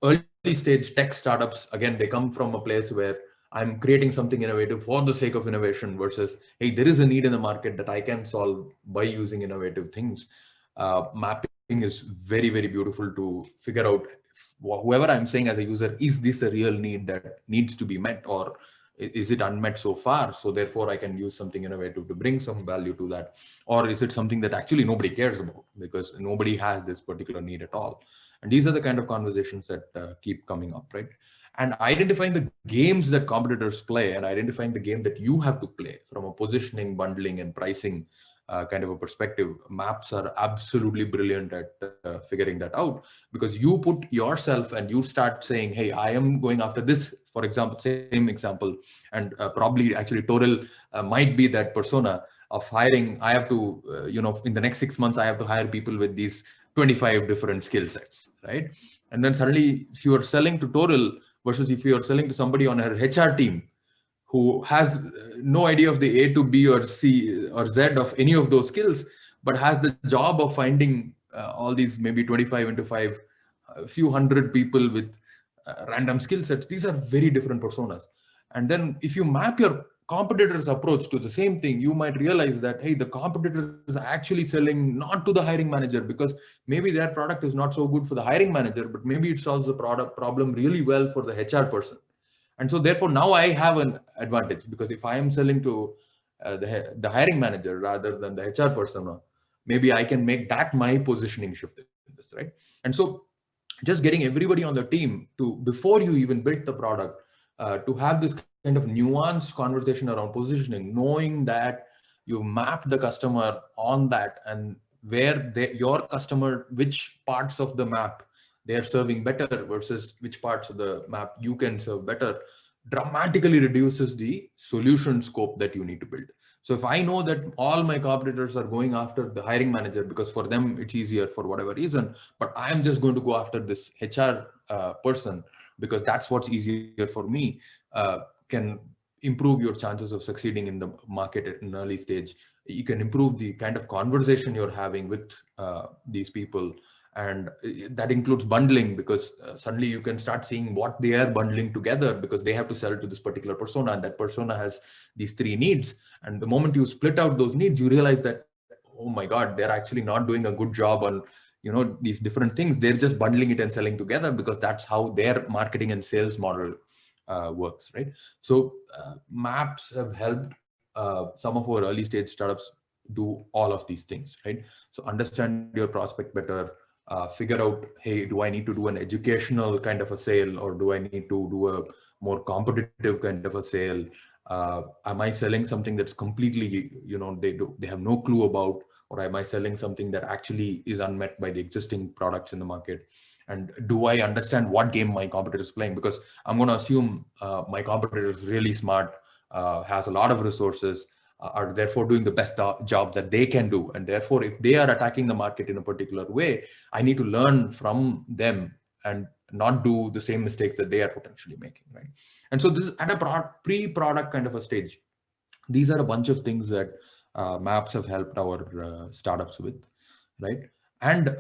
B: early stage tech startups, again, they come from a place where I'm creating something innovative for the sake of innovation versus, hey, there is a need in the market that I can solve by using innovative things. Mapping is very, very beautiful to figure out whoever I'm saying as a user, is this a real need that needs to be met, or is it unmet so far? So therefore I can use something innovative to bring some value to that. Or is it something that actually nobody cares about because nobody has this particular need at all? And these are the kind of conversations that keep coming up, right? And identifying the games that competitors play and identifying the game that you have to play from a positioning, bundling, and pricing kind of a perspective. Maps are absolutely brilliant at figuring that out, because you put yourself and you start saying, hey, I am going after this, for example, same example, and probably actually Torill might be that persona of hiring. I have to, in the next 6 months, I have to hire people with these 25 different skill sets, right? And then suddenly if you are selling to Torill versus if you are selling to somebody on her HR team who has no idea of the A to B or C or Z of any of those skills, but has the job of finding all these maybe 25 into 5, a few hundred people with random skill sets. These are very different personas. And then if you map your competitor's approach to the same thing, you might realize that, hey, the competitor is actually selling not to the hiring manager because maybe their product is not so good for the hiring manager, but maybe it solves the product problem really well for the HR person. And so therefore now I have an advantage, because if I am selling to the hiring manager rather than the HR persona, maybe I can make that my positioning shift in this, right? And so just getting everybody on the team to, before you even build the product, to have this kind of nuanced conversation around positioning, knowing that you mapped the customer on that, and where your customer, which parts of the map they're serving better versus which parts of the map you can serve better, dramatically reduces the solution scope that you need to build. So if I know that all my competitors are going after the hiring manager because for them it's easier for whatever reason, but I'm just going to go after this HR person because that's what's easier for me, can improve your chances of succeeding in the market at an early stage. You can improve the kind of conversation you're having with these people. And that includes bundling, because suddenly you can start seeing what they are bundling together, because they have to sell to this particular persona, and that persona has these 3 needs. And the moment you split out those needs, you realize that, oh my God, they're actually not doing a good job on, these different things. They're just bundling it and selling together because that's how their marketing and sales model works, right? So maps have helped some of our early stage startups do all of these things, right? So understand your prospect better. Figure out, hey, do I need to do an educational kind of a sale, or do I need to do a more competitive kind of a sale? Am I selling something that's completely, they have no clue about, or am I selling something that actually is unmet by the existing products in the market? And do I understand what game my competitor is playing? Because I'm going to assume my competitor is really smart, has a lot of resources, are therefore doing the best job that they can do. And therefore, if they are attacking the market in a particular way, I need to learn from them and not do the same mistakes that they are potentially making, right? And so this is at a pre-product kind of a stage. These are a bunch of things that maps have helped our startups with, right? And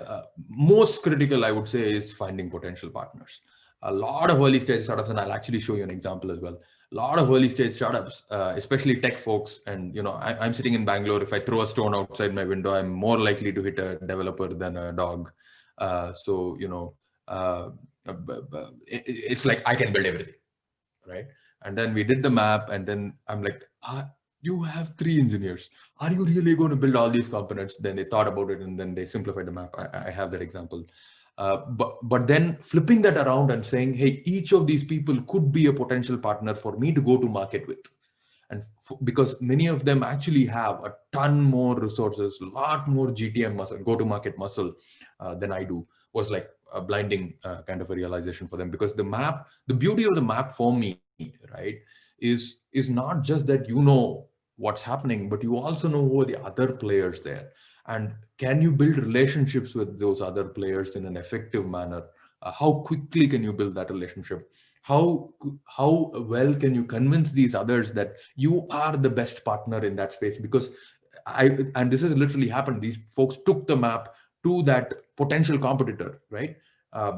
B: most critical, I would say, is finding potential partners. A lot of early stage startups, and I'll actually show you an example as well. A lot of early stage startups, especially tech folks, and I'm sitting in Bangalore. If I throw a stone outside my window, I'm more likely to hit a developer than a dog. It's like I can build everything, right? And then we did the map, and then I'm like, you have 3 engineers. Are you really going to build all these components? Then they thought about it, and then they simplified the map. I have that example. But then flipping that around and saying, hey, each of these people could be a potential partner for me to go to market with. And because many of them actually have a ton more resources, a lot more GTM muscle, go-to-market muscle than I do, was like a blinding kind of a realization for them. Because the beauty of the map for me, right, is not just that you know what's happening, but you also know who are the other players there. And can you build relationships with those other players in an effective manner? How quickly can you build that relationship? How well can you convince these others that you are the best partner in that space? Because and this has literally happened. These folks took the map to that potential competitor, right?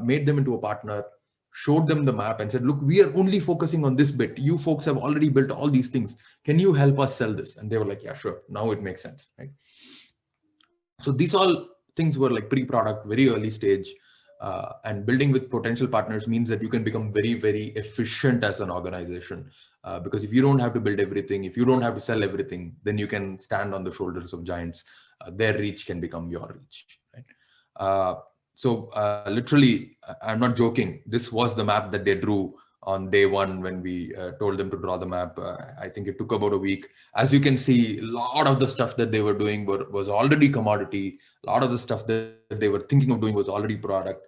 B: Made them into a partner, showed them the map and said, look, we are only focusing on this bit. You folks have already built all these things. Can you help us sell this? And they were like, yeah, sure. Now it makes sense, right? So these all things were like pre-product, very early stage. And building with potential partners means that you can become very, very efficient as an organization. Because if you don't have to build everything, if you don't have to sell everything, then you can stand on the shoulders of giants. Their reach can become your reach, right? So literally, I'm not joking. This was the map that they drew on day one when we told them to draw the map. I think it took about a week. As you can see, a lot of the stuff that they were doing was already commodity. A lot of the stuff that they were thinking of doing was already product.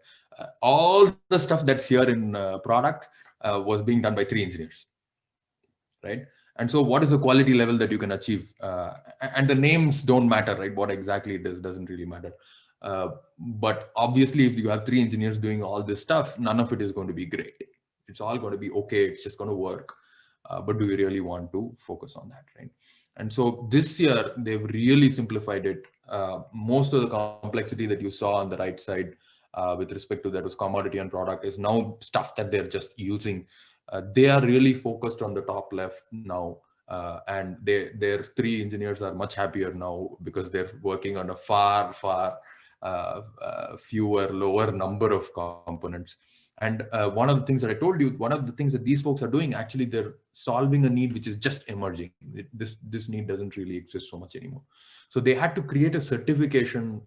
B: All the stuff that's here in product was being done by 3 engineers, right? And so what is the quality level that you can achieve? And the names don't matter, right? What exactly it is doesn't really matter. But obviously, if you have 3 engineers doing all this stuff, none of it is going to be great. It's all going to be okay. It's just going to work. But do we really want to focus on that, right? And so this year, they've really simplified it. Most of the complexity that you saw on the right side with respect to that was commodity and product is now stuff that they're just using. They are really focused on the top left now. And their 3 engineers are much happier now because they're working on a far fewer, lower number of components. And one of the things that I told you, one of the things that these folks are doing, actually, they're solving a need which is just emerging. This need doesn't really exist so much anymore. So they had to create a certification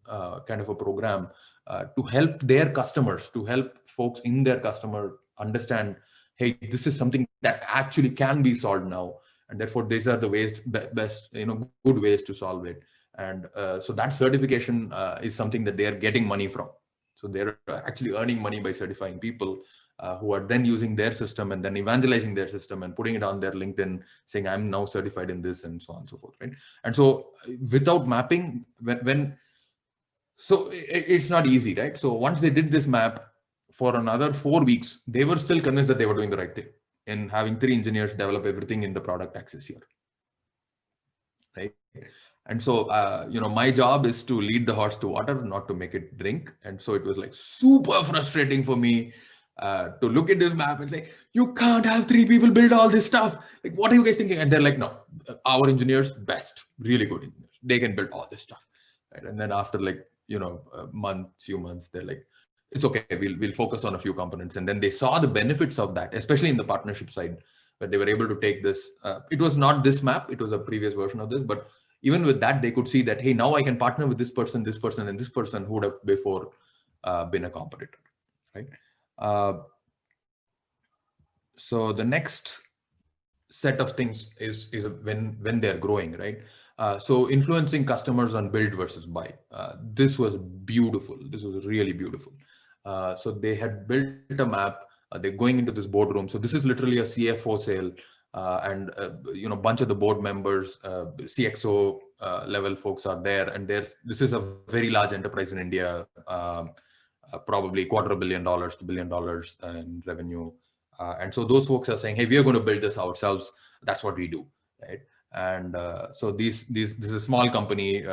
B: kind of a program to help their customers, to help folks in their customer understand, hey, this is something that actually can be solved now. And therefore, these are the ways, best, good ways to solve it. And so that certification is something that they are getting money from. So they're actually earning money by certifying people who are then using their system and then evangelizing their system and putting it on their LinkedIn saying, I'm now certified in this and so on and so forth, right? And so without mapping, so it's not easy, right? So once they did this map for another 4 weeks, they were still convinced that they were doing the right thing in having 3 engineers develop everything in the product access here, right? And so, my job is to lead the horse to water, not to make it drink. And so it was like super frustrating for me to look at this map and say, you can't have 3 people build all this stuff. Like, what are you guys thinking? And they're like, no, our engineers, best, really good engineers. They can build all this stuff. Right? And then after a few months, they're like, it's okay, we'll focus on a few components. And then they saw the benefits of that, especially in the partnership side, where they were able to take this. It was not this map, it was a previous version of this, but even with that, they could see that, hey, now I can partner with this person, and this person who would have before been a competitor, right? So the next set of things is when they're growing, right? So influencing customers on build versus buy. This was beautiful. This was really beautiful. So they had built a map. They're going into this boardroom. So this is literally a CFO sale, and bunch of the board members, CXO level folks are there. And this is a very large enterprise in India, probably $250 million to $1 billion in revenue. And so those folks are saying, hey, we are going to build this ourselves. That's what we do, right? And so this is a small company,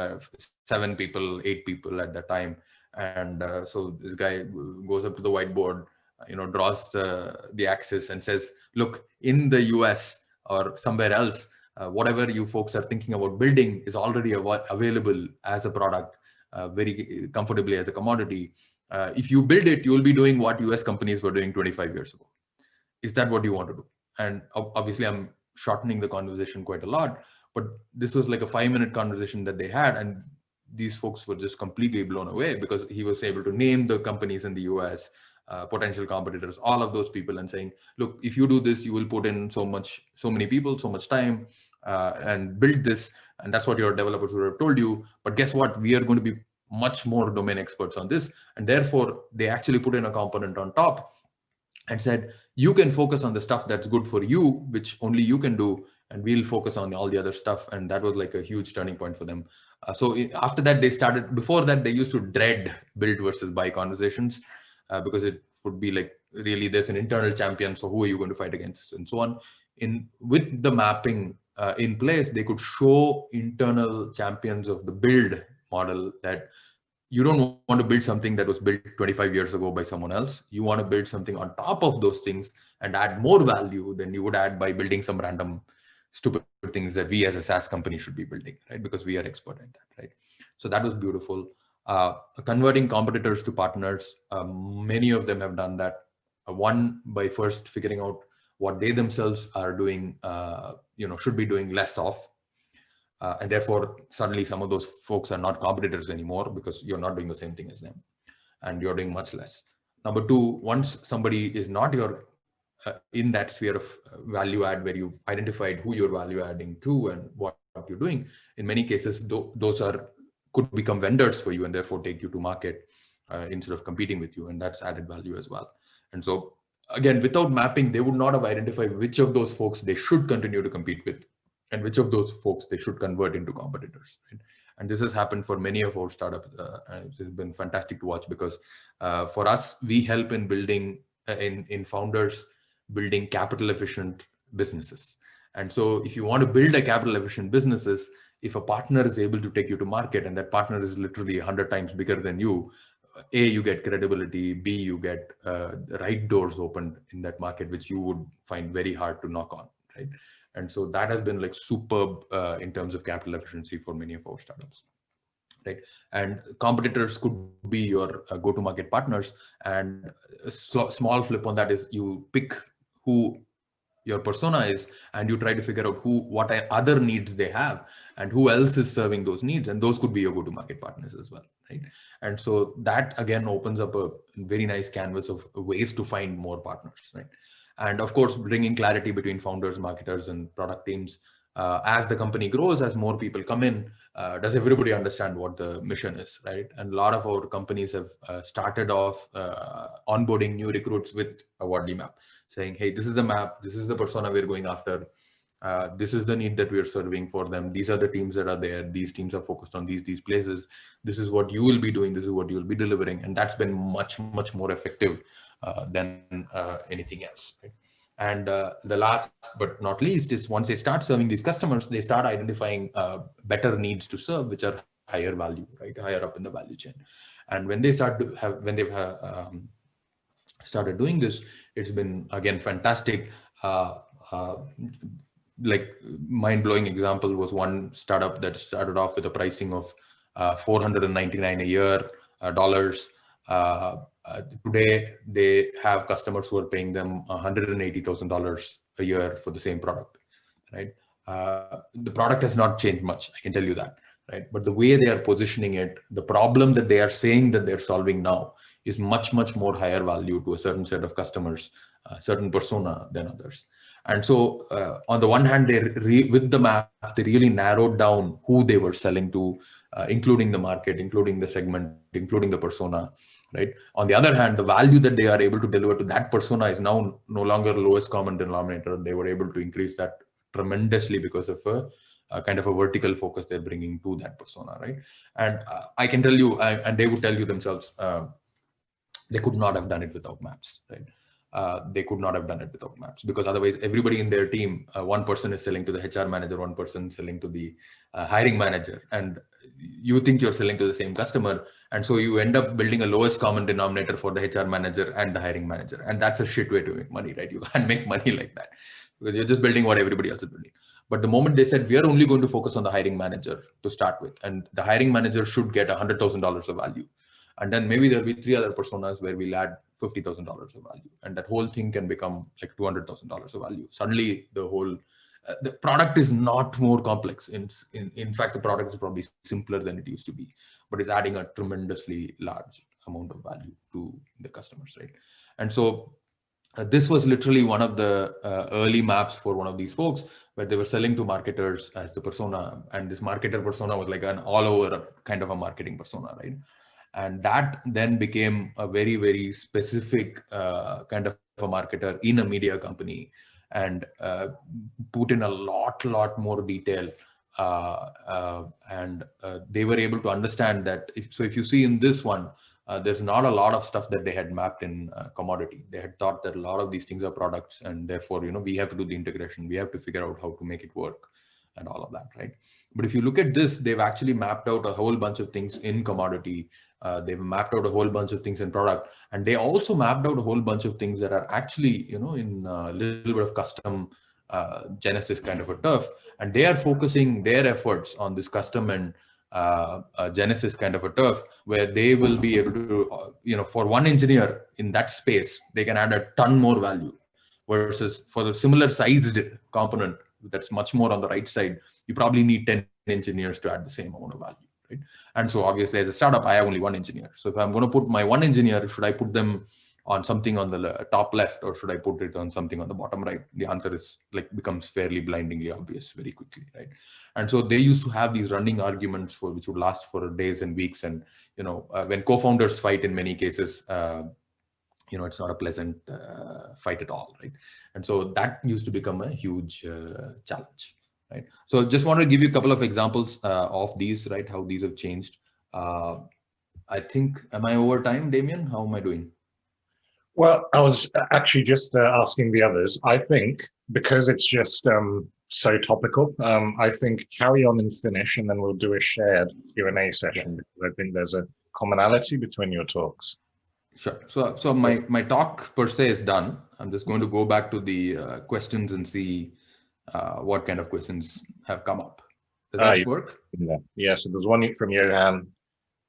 B: 7 people, 8 people at the time. And so this guy goes up to the whiteboard, draws the axis and says, look, in the US or somewhere else, whatever you folks are thinking about building is already available as a product, very comfortably as a commodity. If you build it, you will be doing what US companies were doing 25 years ago. Is that what you want to do? And obviously I'm shortening the conversation quite a lot, but this was like a 5-minute conversation that they had. And these folks were just completely blown away because he was able to name the companies in the US, potential competitors, all of those people, and saying, look, if you do this, you will put in so many people, so much time, and build this. And that's what your developers would have told you. But guess what? We are going to be much more domain experts on this. And therefore, they actually put in a component on top and said, you can focus on the stuff that's good for you, which only you can do, and we'll focus on all the other stuff. And that was like a huge turning point for them. So after that, before that, they used to dread build versus buy conversations because it would be like, really, there's an internal champion, so who are you going to fight against, and so on. With the mapping in place, they could show internal champions of the build model that you don't want to build something that was built 25 years ago by someone else. You want to build something on top of those things and add more value than you would add by building some random stupid things that we as a SaaS company should be building, right? Because we are expert at that, right? So that was beautiful. Converting competitors to partners, many of them have done that. One, by first figuring out what they themselves are doing, should be doing less of. And therefore, suddenly some of those folks are not competitors anymore because you're not doing the same thing as them and you're doing much less. Number 2, once somebody is not in that sphere of value add where you've identified who you're value adding to and what you're doing, in many cases, those could become vendors for you and therefore take you to market instead of competing with you. And that's added value as well. And so again, without mapping, they would not have identified which of those folks they should continue to compete with and which of those folks they should convert into competitors. Right? And this has happened for many of our startups. And it's been fantastic to watch because for us, we help in building, in founders, building capital efficient businesses. And so if you want to build a capital efficient businesses, if a partner is able to take you to market and that partner is literally 100 times bigger than you, A, you get credibility, B, you get the right doors opened in that market, which you would find very hard to knock on, right? And so that has been like superb in terms of capital efficiency for many of our startups, right? And competitors could be your go-to-market partners. And a small flip on that is you pick who your persona is and you try to figure out what other needs they have and who else is serving those needs. And those could be your go-to-market partners as well, right? And so that again opens up a very nice canvas of ways to find more partners, right? And of course, bringing clarity between founders, marketers, and product teams. As the company grows, as more people come in, does everybody understand what the mission is, right? And a lot of our companies have started off onboarding new recruits with a Wardley map, saying, hey, this is the map, this is the persona we're going after, this is the need that we're serving for them, these are the teams that are there, these teams are focused on these places, this is what you will be doing, this is what you will be delivering. And that's been much more effective than anything else, right? And the last but not least is once they start serving these customers, they start identifying better needs to serve, which are higher value, right? Higher up in the value chain. And when they started doing this, it's been again fantastic. Like mind-blowing example was one startup that started off with a pricing of $499 a year dollars. Today, they have customers who are paying them $180,000 a year for the same product, right? The product has not changed much, I can tell you that, right? But the way they are positioning it, the problem that they are saying that they're solving now is much more higher value to a certain set of customers, certain persona than others. And so on the one hand, with the map, they really narrowed down who they were selling to, including the market, including the segment, including the persona. right? On the other hand, the value that they are able to deliver to that persona is now no longer lowest common denominator. They were able to increase that tremendously because of a kind of a vertical focus they're bringing to that persona, right? And I can tell you, and they would tell you themselves, they could not have done it without maps, right? They could not have done it without maps, because otherwise everybody in their team, one person is selling to the HR manager, one person selling to the hiring manager, and you think you're selling to the same customer, and so you end up building a lowest common denominator for the HR manager and the hiring manager, and that's a shit way to make money, right? You can't make money like that, because you're just building what everybody else is building. But the moment they said, we are only going to focus on the hiring manager to start with, and the hiring manager should get $100,000 of value, and then maybe there'll be 3 other personas where we'll add $50,000 of value, and that whole thing can become like $200,000 of value. Suddenly the whole the product is not more complex. In fact, the product is probably simpler than it used to be, but it's adding a tremendously large amount of value to the customers, right? And so this was literally one of the early maps for one of these folks, where they were selling to marketers as the persona, and this marketer persona was like an all over kind of a marketing persona, right? And that then became a very, very specific kind of a marketer in a media company, and put in a lot more detail. And they were able to understand that. If you see in this one, there's not a lot of stuff that they had mapped in commodity. They had thought that a lot of these things are products, and therefore, we have to do the integration. We have to figure out how to make it work and all of that, right? But if you look at this, they've actually mapped out a whole bunch of things in commodity. They've mapped out a whole bunch of things in product, and they also mapped out a whole bunch of things that are actually, in a little bit of custom Genesis kind of a turf, and they are focusing their efforts on this custom and Genesis kind of a turf, where they will be able to, for one engineer in that space, they can add a ton more value, versus for the similar sized component that's much more on the right side, you probably need 10 engineers to add the same amount of value, right? And so obviously as a startup, I have only one engineer. So if I'm going to put my one engineer, should I put them on something on the top left, or should I put it on something on the bottom right? The answer is becomes fairly blindingly obvious very quickly, right? And so they used to have these running arguments which would last for days and weeks. And, when co-founders fight in many cases, it's not a pleasant fight at all, right? And so that used to become a huge challenge, right? So just want to give you a couple of examples of these, right? How these have changed. I think, am I over time, Damian? How am I doing?
A: Well, I was actually just asking the others. I think because it's just so topical, I think carry on and finish, and then we'll do a shared Q&A session, because I think there's a commonality between your talks.
B: Sure. So my talk per se is done. I'm just going to go back to the questions and see what kind of questions have come up. Does that work?
A: Yeah. So there's one from Johan.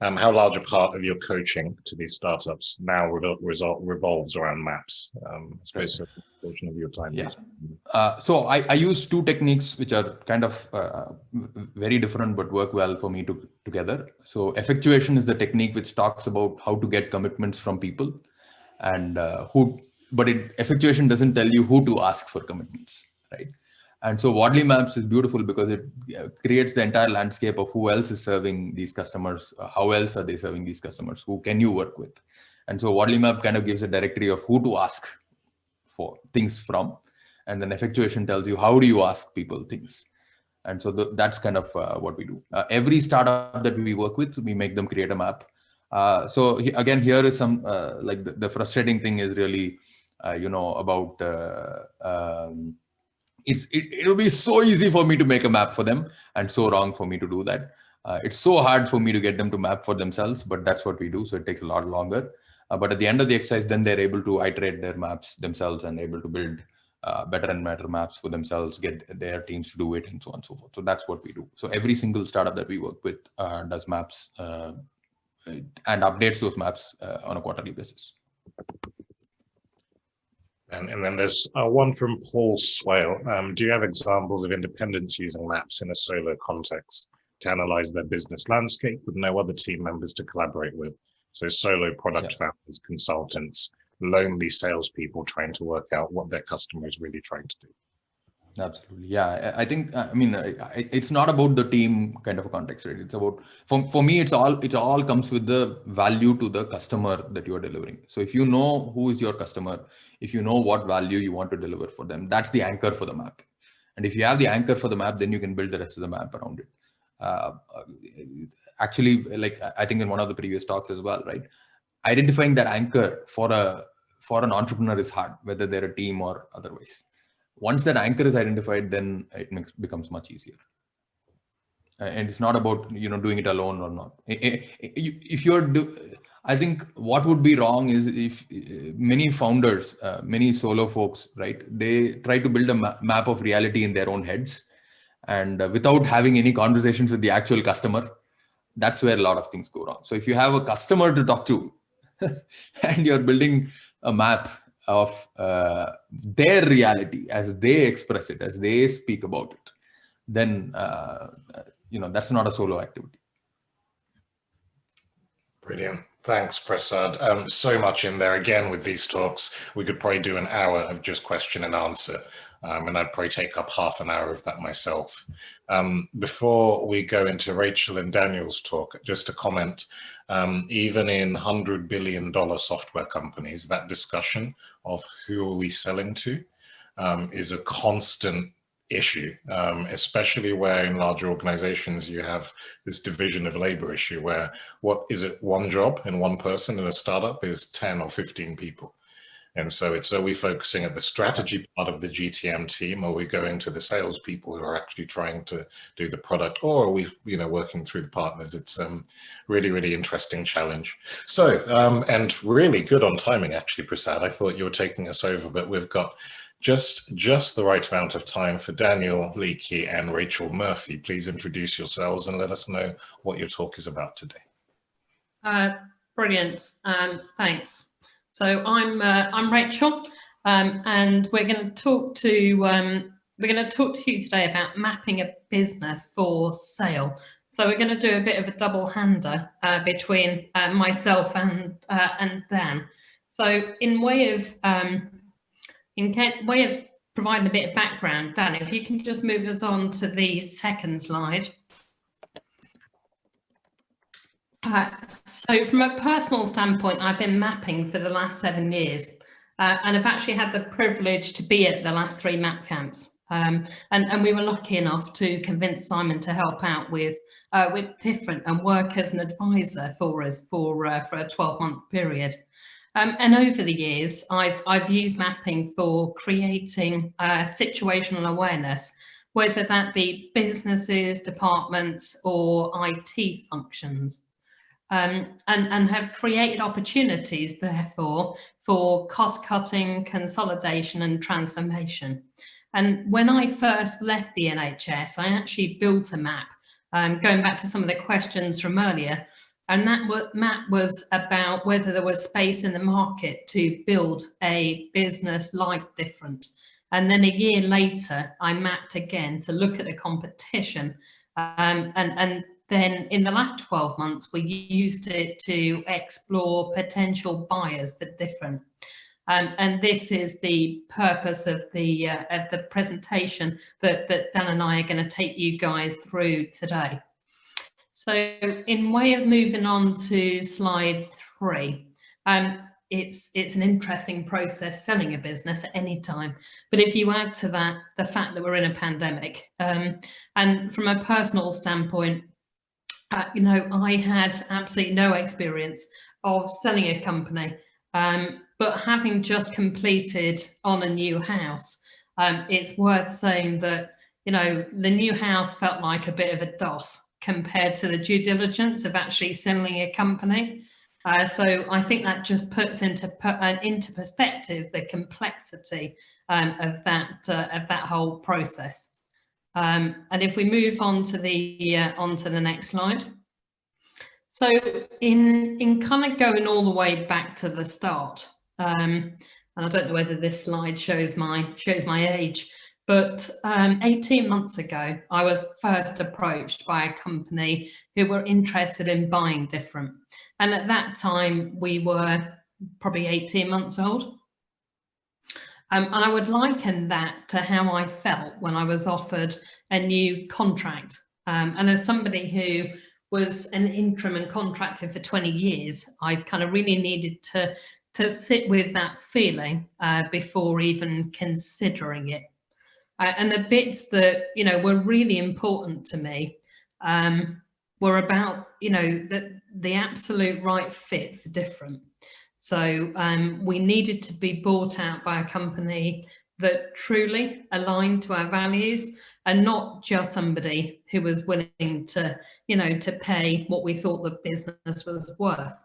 A: How large a part of your coaching to these startups now revolves around maps? I suppose a portion of your time.
B: Yeah. So I use 2 techniques which are kind of very different but work well for me together. So effectuation is the technique which talks about how to get commitments from people, and effectuation doesn't tell you who to ask for commitments, right? And so Wadley Maps is beautiful because it creates the entire landscape of who else is serving these customers, how else are they serving these customers, who can you work with. And so Wadley Map kind of gives a directory of who to ask for things from, and then effectuation tells you how do you ask people things. And so that's kind of what we do. Every startup that we work with, we make them create a map. So again, here is some the frustrating thing is really about it will be so easy for me to make a map for them, and so wrong for me to do that. It's so hard for me to get them to map for themselves, but that's what we do. So it takes a lot longer. But at the end of the exercise, then they're able to iterate their maps themselves and able to build better and better maps for themselves, get their teams to do it, and so on and so forth. So that's what we do. So every single startup that we work with does maps and updates those maps on a quarterly basis.
A: And then there's one from Paul Swale. Do you have examples of independents using maps in a solo context to analyze their business landscape with no other team members to collaborate with? So solo product founders, consultants, lonely salespeople trying to work out what their customer is really trying to do.
B: Absolutely. Yeah. I think, I mean, it's not about the team kind of a context, right? It's about, for me, it all comes with the value to the customer that you are delivering. So if you know who is your customer, if you know what value you want to deliver for them, that's the anchor for the map. And if you have the anchor for the map, then you can build the rest of the map around it. Actually, like I think in one of the previous talks as well, right? Identifying that anchor for an entrepreneur is hard, whether they're a team or otherwise. Once that anchor is identified, then it becomes much easier. And it's not about doing it alone or not. If I think what would be wrong is if many founders, many solo folks, right, they try to build a map of reality in their own heads, and without having any conversations with the actual customer, that's where a lot of things go wrong. So if you have a customer to talk to and you're building a map of their reality as they express it, as they speak about it, then that's not a solo activity.
A: Brilliant. Thanks, Prasad. So much in there. Again, with these talks, we could probably do an hour of just question and answer. And I'd probably take up half an hour of that myself. Before we go into Rachel and Daniel's talk, just a comment, even in $100 billion software companies, that discussion of who are we selling to is a constant issue, especially where in larger organizations you have this division of labor issue where what is it, one job in one person in a startup is 10 or 15 people. And so are we focusing at the strategy part of the GTM team, or are we going to the salespeople who are actually trying to do the product, or are we working through the partners? It's really, really interesting challenge. So, and really good on timing actually, Prasad. I thought you were taking us over, but we've got just the right amount of time for Daniel, Leakey, and Rachel Murphy. Please introduce yourselves and let us know what your talk is about today.
D: Brilliant. Thanks. So I'm Rachel, and we're going to talk to you today about mapping a business for sale. So we're going to do a bit of a double-hander between myself and Dan. So in way of providing a bit of background, Dan, if you can just move us on to the second slide. So from a personal standpoint, I've been mapping for the last 7 years, and I've actually had the privilege to be at the last 3 map camps. And we were lucky enough to convince Simon to help out with different and work as an advisor for us for a 12-month period. And over the years, I've used mapping for creating situational awareness, whether that be businesses, departments, or IT functions. And have created opportunities, therefore, for cost-cutting, consolidation, and transformation. And when I first left the NHS, I actually built a map, going back to some of the questions from earlier, and that map was about whether there was space in the market to build a business like Different. And then a year later, I mapped again to look at the competition, and then in the last 12 months, we used it to explore potential buyers for Different. And this is the purpose of the presentation that Dan and I are going to take you guys through today. So in way of moving on to slide 3, it's an interesting process selling a business at any time. But if you add to that the fact that we're in a pandemic, and from a personal standpoint, I had absolutely no experience of selling a company, but having just completed on a new house, it's worth saying that, the new house felt like a bit of a DOS compared to the due diligence of actually selling a company. So I think that just puts into perspective the complexity of that whole process. And if we move on to the next slide. So in kind of going all the way back to the start, and I don't know whether this slide shows my age, but 18 months ago, I was first approached by a company who were interested in buying Different. And at that time, we were probably 18 months old. And I would liken that to how I felt when I was offered a new contract. And as somebody who was an interim and contractor for 20 years, I kind of really needed to sit with that feeling before even considering it. And the bits that, you know, were really important to me were about, you know, the absolute right fit for different. So we needed to be bought out by a company that truly aligned to our values, and not just somebody who was willing to, you know, to pay what we thought the business was worth.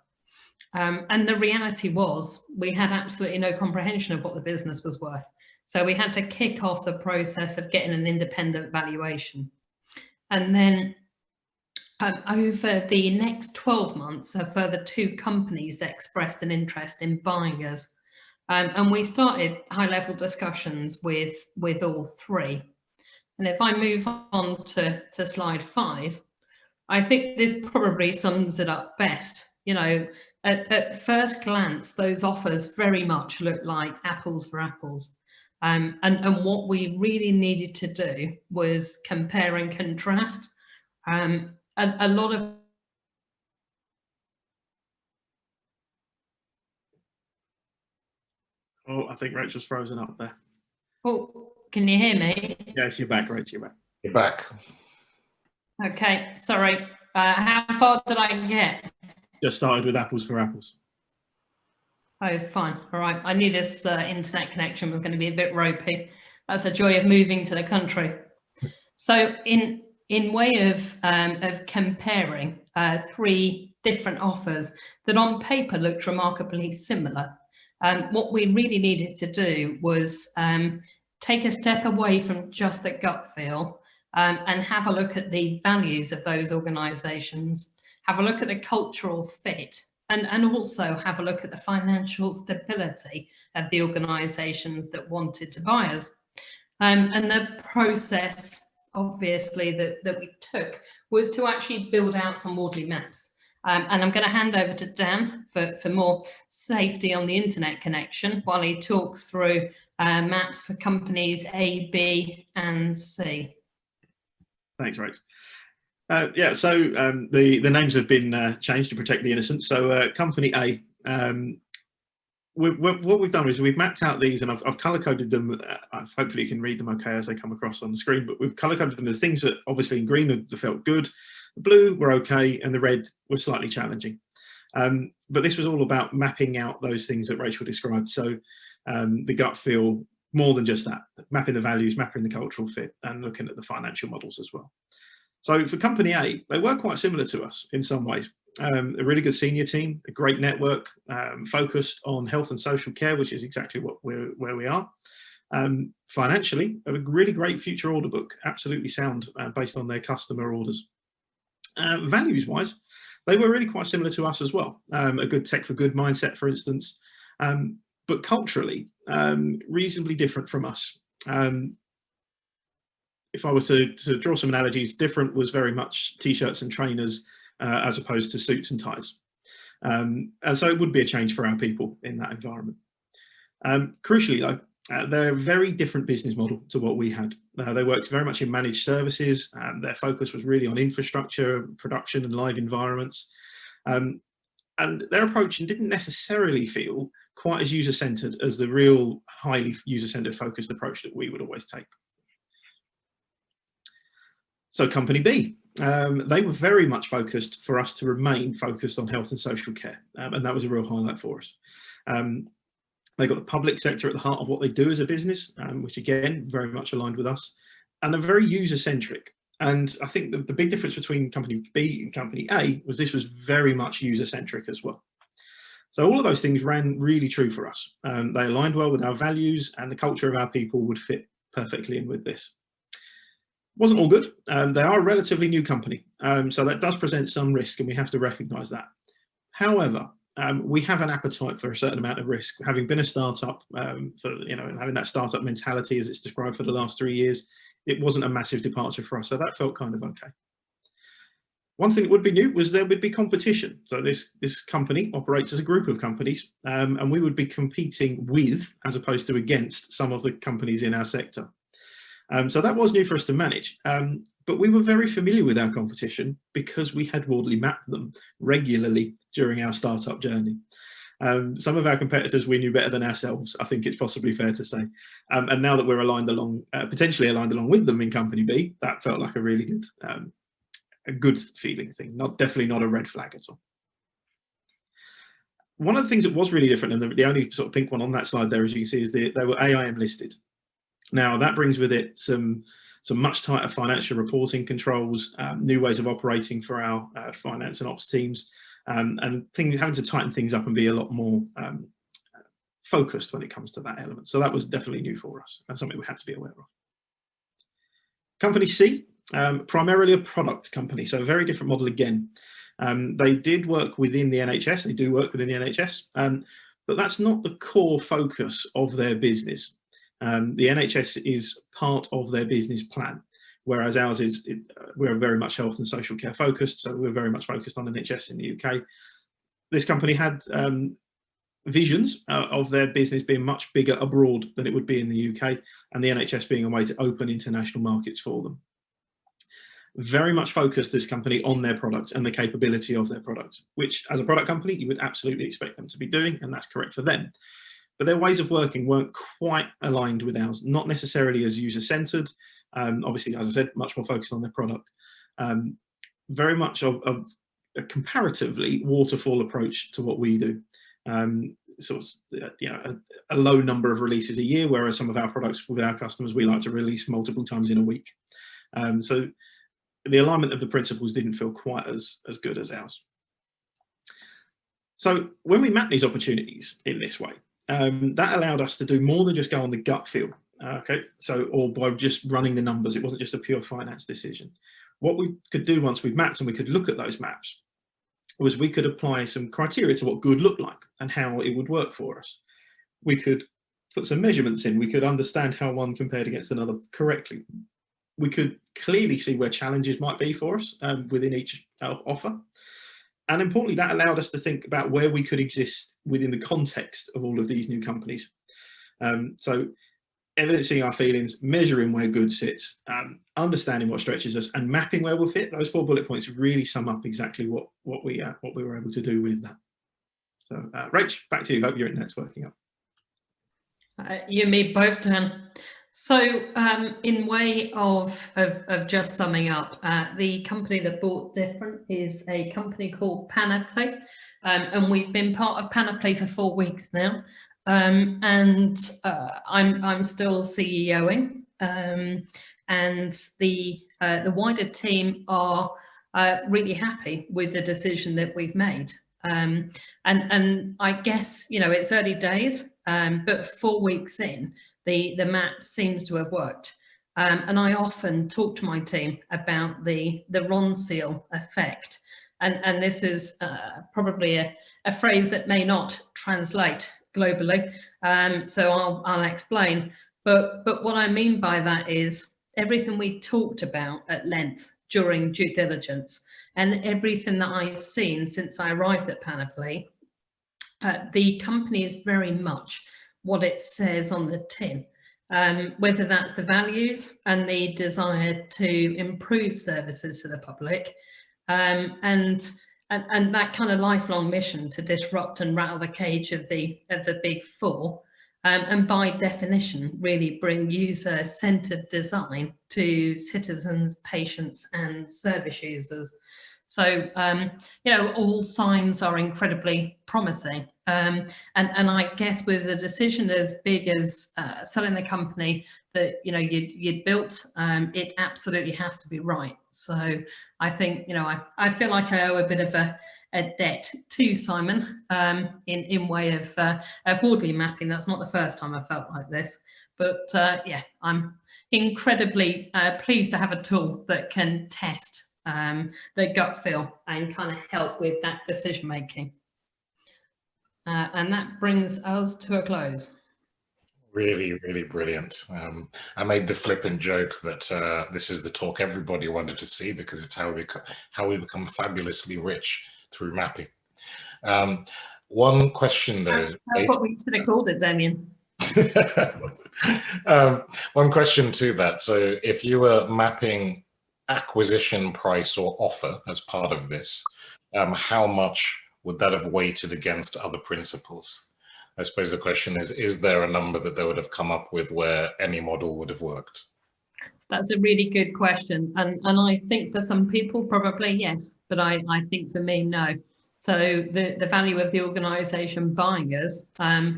D: And the reality was we had absolutely no comprehension of what the business was worth. So we had to kick off the process of getting an independent valuation. And then over the next 12 months, a further 2 companies expressed an interest in buying us. And we started high-level discussions with all 3. And if I move on to slide 5, I think this probably sums it up best. You know, at first glance, those offers very much look like apples for apples. And what we really needed to do was compare and contrast. A lot of
E: Oh, I think Rachel's frozen up there.
D: Oh, can you hear me?
E: Yes, you're back, Rachel, you're back.
A: You're back.
D: Okay, sorry. How far did I get?
E: Just started with apples for apples.
D: Oh, fine. All right. I knew this internet connection was going to be a bit ropey. That's a joy of moving to the country. So in way of comparing 3 different offers that on paper looked remarkably similar, what we really needed to do was take a step away from just the gut feel and have a look at the values of those organisations, have a look at the cultural fit, and also have a look at the financial stability of the organisations that wanted to buy us. And the process, obviously, that we took was to actually build out some orderly maps. And I'm going to hand over to Dan for more safety on the internet connection while he talks through maps for companies A, B, and C.
E: Thanks, Rach. Yeah, so the names have been changed to protect the innocent. So company A, what we've done is we've mapped out these, and I've color coded them. Hopefully you can read them okay as they come across on the screen, but we've color coded them as things that obviously in green have felt good, the blue were okay, and the red was slightly challenging. But this was all about mapping out those things that Rachel described. So the gut feel, more than just that, mapping the values, mapping the cultural fit, and looking at the financial models as well. So for company A, they were quite similar to us in some ways. A really good senior team, a great network, focused on health and social care, which is exactly where we are. Financially, a really great future order book, absolutely sound based on their customer orders. Values-wise, they were really quite similar to us as well. A good tech for good mindset, for instance, but culturally, reasonably different from us. If I was to draw some analogies, different was very much t-shirts and trainers as opposed to suits and ties. And so it would be a change for our people in that environment. Crucially though, they're a very different business model to what we had. They worked very much in managed services, and their focus was really on infrastructure, production and live environments. And their approach didn't necessarily feel quite as user-centered as the real highly user-centered focused approach that we would always take. So company B, they were very much focused for us to remain focused on health and social care. And that was a real highlight for us. They got the public sector at the heart of what they do as a business, which again, very much aligned with us, and they're very user-centric. And I think the big difference between company B and company A was this was very much user-centric as well. So all of those things ran really true for us. They aligned well with our values, and the culture of our people would fit perfectly in with this. Wasn't all good. They are a relatively new company, so that does present some risk, and we have to recognise that. However, we have an appetite for a certain amount of risk. Having been a startup, and having that startup mentality as it's described for the last 3 years, it wasn't a massive departure for us, so that felt kind of okay. One thing that would be new was there would be competition. So this company operates as a group of companies, and we would be competing with, as opposed to against, some of the companies in our sector. So that was new for us to manage, but we were very familiar with our competition because we had broadly mapped them regularly during our startup journey. Some of our competitors we knew better than ourselves, I think it's possibly fair to say. And now that we're aligned along, potentially aligned along with them in Company B, that felt like a really good, a good feeling thing. Definitely not a red flag at all. One of the things that was really different, and the only sort of pink one on that slide there, as you can see, is they were AIM listed. Now that brings with it some much tighter financial reporting controls, new ways of operating for our finance and ops teams, and having to tighten things up and be a lot more focused when it comes to that element. So that was definitely new for us and something we had to be aware of. Company C, primarily a product company, so a very different model again. They did work within the NHS, they do work within the NHS, but that's not the core focus of their business. The NHS is part of their business plan, whereas ours is, we're very much health and social care focused, so we're very much focused on NHS in the UK. This company had visions of their business being much bigger abroad than it would be in the UK, and the NHS being a way to open international markets for them. Very much focused, this company, on their product and the capability of their product, which as a product company you would absolutely expect them to be doing, and that's correct for them. But their ways of working weren't quite aligned with ours, not necessarily as user-centered. Obviously, as I said, much more focused on their product. Very much of a comparatively waterfall approach to what we do. Sort of, you know, a low number of releases a year, whereas some of our products with our customers, we like to release multiple times in a week. So the alignment of the principles didn't feel quite as good as ours. So when we map these opportunities in this way, that allowed us to do more than just go on the gut feel, okay? So, or by just running the numbers, it wasn't just a pure finance decision. What we could do once we've mapped and we could look at those maps was we could apply some criteria to what good looked like and how it would work for us. We could put some measurements in, we could understand how one compared against another correctly. We could clearly see where challenges might be for us within each offer. And importantly, that allowed us to think about where we could exist within the context of all of these new companies. So evidencing our feelings, measuring where good sits, understanding what stretches us, and mapping where we'll fit. Those 4 bullet points really sum up exactly what we were able to do with that. So Rach, back to you. Hope your internet's working up.
D: You and me both, Dan. So in way of just summing up, the company that bought Different is a company called Panoply, and we've been part of Panoply for 4 weeks now, and I'm still CEOing, and the wider team are really happy with the decision that we've made, and I guess, you know, it's early days, but 4 weeks in, the map seems to have worked. And I often talk to my team about the Ronseal effect. And this is probably a phrase that may not translate globally. So I'll explain. But what I mean by that is everything we talked about at length during due diligence and everything that I've seen since I arrived at Panoply, the company is very much what it says on the tin, whether that's the values and the desire to improve services to the public, and that kind of lifelong mission to disrupt and rattle the cage of the big four, and by definition really bring user-centered design to citizens, patients and service users. So, you know, all signs are incredibly promising. And I guess with a decision as big as selling the company that, you know, you'd built, it absolutely has to be right. So I think, you know, I feel like I owe a bit of a debt to Simon in way of orderly mapping. That's not the first time I felt like this, but yeah, I'm incredibly pleased to have a tool that can test the gut feel and kind of help with that decision making. And that brings us to a close.
A: Really, really brilliant. I made the flippant joke that this is the talk everybody wanted to see because it's how we become fabulously rich through mapping. One question though.
D: That's what we should have called it, Damian.
A: One question to that. So if you were mapping acquisition price or offer as part of this, how much would that have weighted against other principles? I suppose the question is there a number that they would have come up with where any model would have worked?
D: That's a really good question. And I think for some people, probably yes, but I think for me, no. So the value of the organization buying us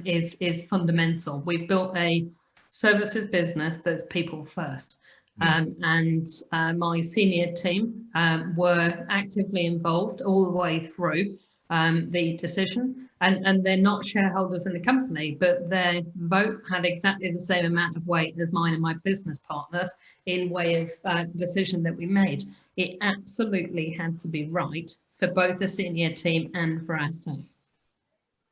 D: is fundamental. We've built a services business that's people first. And my senior team were actively involved all the way through the decision, and they're not shareholders in the company, but their vote had exactly the same amount of weight as mine and my business partners in way of decision that we made. It absolutely had to be right for both the senior team and for our staff.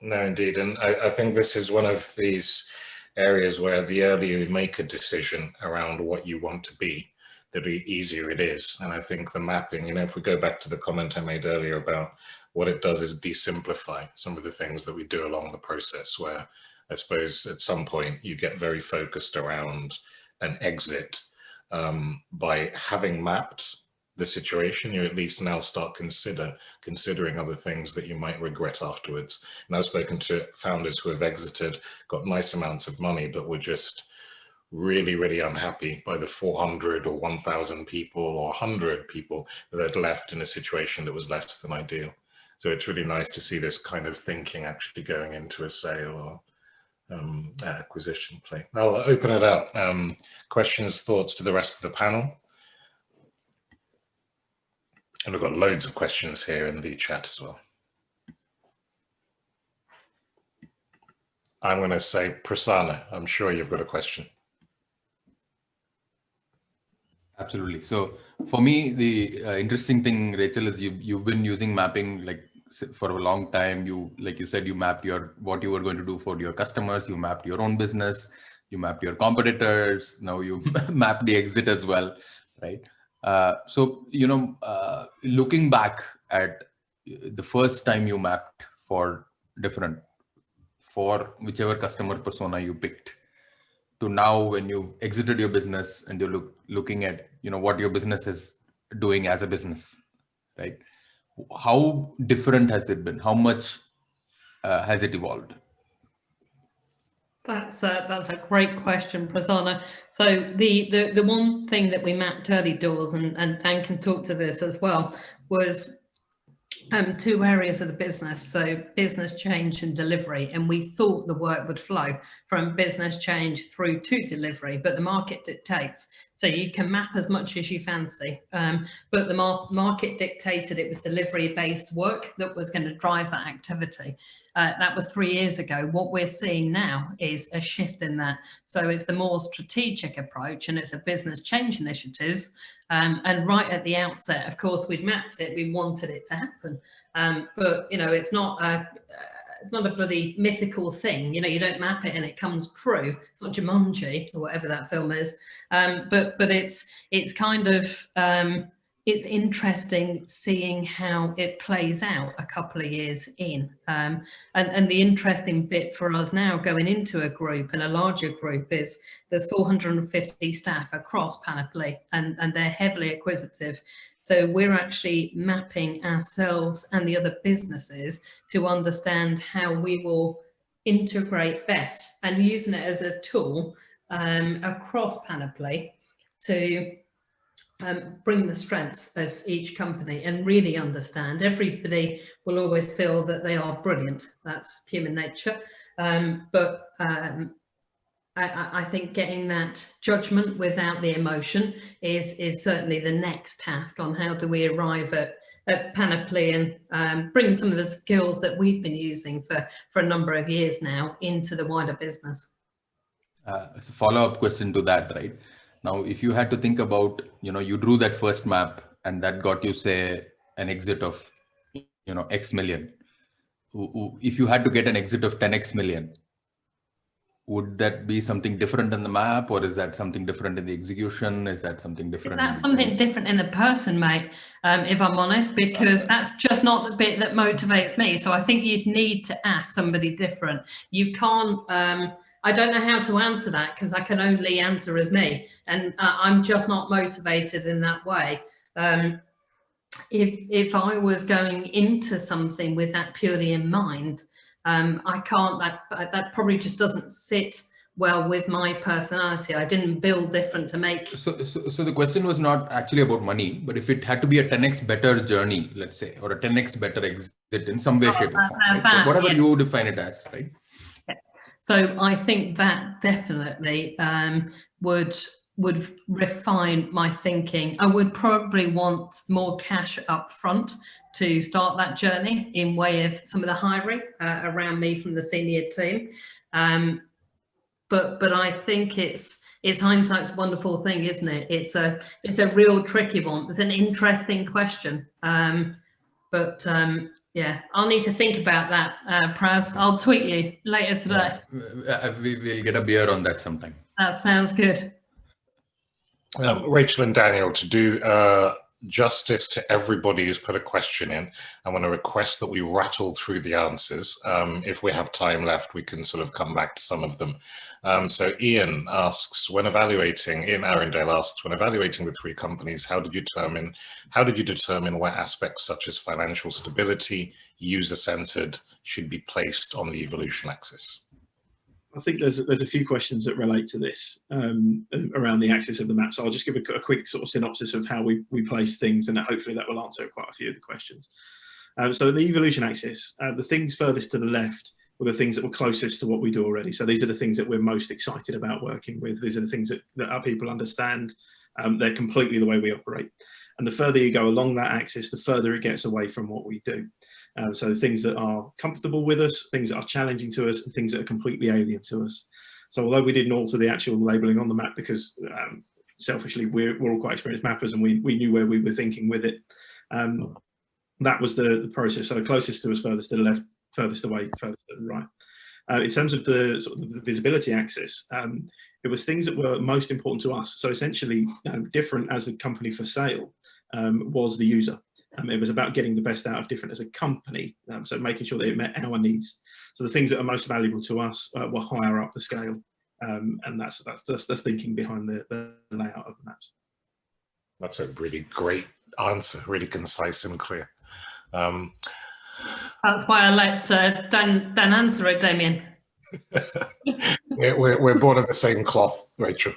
A: No, indeed. And I think this is one of these areas where the earlier you make a decision around what you want to be, the easier it is. And I think the mapping, if we go back to the comment I made earlier about what it does is desimplify some of the things that we do along the process, where I suppose at some point you get very focused around an exit. By having mapped the situation, you at least now start considering other things that you might regret afterwards. And I've spoken to founders who have exited, got nice amounts of money, but were just really, really unhappy by the 400 or 1,000 people or 100 people that had left in a situation that was less than ideal. So it's really nice to see this kind of thinking actually going into a sale or acquisition play. I'll open it up. Questions, thoughts to the rest of the panel? And we've got loads of questions here in the chat as well. I'm going to say, Prasanna, I'm sure you've got a question.
B: Absolutely. So for me, the interesting thing, Rachel, is you've been using mapping like for a long time. Like you said, you mapped what you were going to do for your customers. You mapped your own business. You mapped your competitors. Now you map the exit as well, right? So looking back at the first time you mapped for whichever customer persona you picked, to now when you exited your business and you're looking at what your business is doing as a business, right? How different has it been? How much has it evolved?
D: That's a great question, Prasanna. So the one thing that we mapped early doors, and Dan can talk to this as well, was two areas of the business. So business change and delivery. And we thought the work would flow from business change through to delivery, but the market dictates. So you can map as much as you fancy, but the market dictated it was delivery-based work that was going to drive that activity. That was 3 years ago. What we're seeing now is a shift in that. So it's the more strategic approach, and it's a business change initiatives. And right at the outset, of course, we'd mapped it. We wanted it to happen, but it's not a bloody mythical thing. You don't map it and it comes true. It's not Jumanji or whatever that film is. But it's kind of it's interesting seeing how it plays out a couple of years in. And the interesting bit for us now going into a group and a larger group is there's 450 staff across Panoply, and they're heavily acquisitive. So we're actually mapping ourselves and the other businesses to understand how we will integrate best, and using it as a tool across Panoply to bring the strengths of each company and really understand. Everybody will always feel that they are brilliant. That's human nature. But I think getting that judgment without the emotion is certainly the next task on how do we arrive at Panoply and bring some of the skills that we've been using for a number of years now into the wider business.
B: It's a follow-up question to that, right? Now, if you had to think about, you drew that first map and that got you, say, an exit of, X million. If you had to get an exit of 10X million, would that be something different in the map, or is that something different in the execution? Is that something different?
D: That's something different in the person, mate, if I'm honest, because that's just not the bit that motivates me. So I think you'd need to ask somebody different. You can't, I don't know how to answer that because I can only answer as me. And I'm just not motivated in that way. If I was going into something with that purely in mind, I can't, that probably just doesn't sit well with my personality. I didn't build different to make.
B: So the question was not actually about money, but if it had to be a 10x better journey, let's say, or a 10x better exit in some way, shape, or form, right? Whatever you define it as, right?
D: Yeah. So I think that definitely would refine my thinking. I would probably want more cash up front to start that journey in way of some of the hiring around me from the senior team. But I think it's hindsight's a wonderful thing, isn't it? It's a real tricky one. It's an interesting question. Yeah, I'll need to think about that, Praz. I'll tweet you later today.
B: Yeah. We'll get a beer on that sometime.
D: That sounds good.
A: Rachel and Daniel, to do justice to everybody who's put a question in, I want to request that we rattle through the answers. If we have time left, we can sort of come back to some of them. So Ian asks, Ian Arundale asks, when evaluating the three companies, how did you determine where aspects such as financial stability, user-centered, should be placed on the evolution axis?
E: I think there's a few questions that relate to this around the axis of the map. So I'll just give a quick sort of synopsis of how we place things, and hopefully that will answer quite a few of the questions. So the evolution axis, the things furthest to the left were the things that were closest to what we do already. So these are the things that we're most excited about working with. These are the things that our people understand. They're completely the way we operate. And the further you go along that axis, the further it gets away from what we do. So things that are comfortable with us, things that are challenging to us, and things that are completely alien to us. So although we didn't alter the actual labeling on the map because selfishly we're all quite experienced mappers and we knew where we were thinking with it, that was the process. So closest to us, furthest to the left, furthest away, furthest to the right. In terms of the sort of the visibility axis, it was things that were most important to us. So essentially, different as a company for sale was the user. It was about getting the best out of different as a company, so making sure that it met our needs. So the things that are most valuable to us were higher up the scale, and that's thinking behind the layout of the maps.
A: That's a really great answer, really concise and clear.
D: That's why I let Dan answer it, Damian.
A: we're born of the same cloth, Rachel.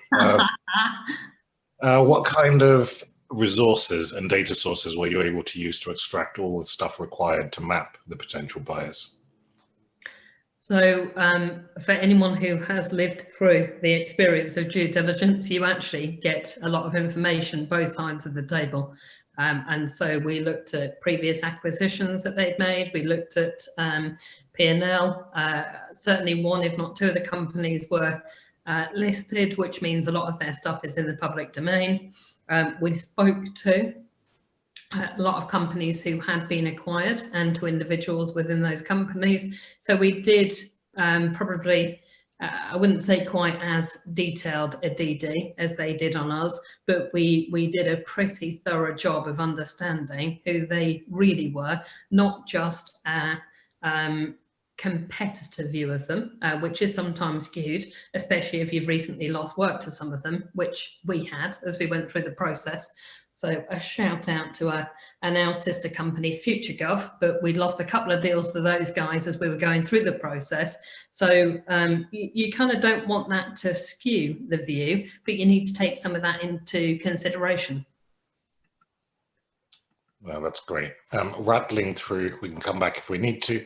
A: What kind of resources and data sources were you able to use to extract all the stuff required to map the potential buyers? So
D: for anyone who has lived through the experience of due diligence, you actually get a lot of information both sides of the table. And so we looked at previous acquisitions that they'd made. We looked at P&L. Certainly one, if not two of the companies were listed, which means a lot of their stuff is in the public domain. We spoke to a lot of companies who had been acquired and to individuals within those companies. So we did probably, I wouldn't say quite as detailed a DD as they did on us, but we did a pretty thorough job of understanding who they really were, not just a competitor view of them, which is sometimes skewed, especially if you've recently lost work to some of them, which we had as we went through the process. So a shout out to our now sister company, FutureGov, but we'd lost a couple of deals to those guys as we were going through the process. So you kind of don't want that to skew the view, but you need to take some of that into consideration.
A: Well, that's great. Rattling through, we can come back if we need to.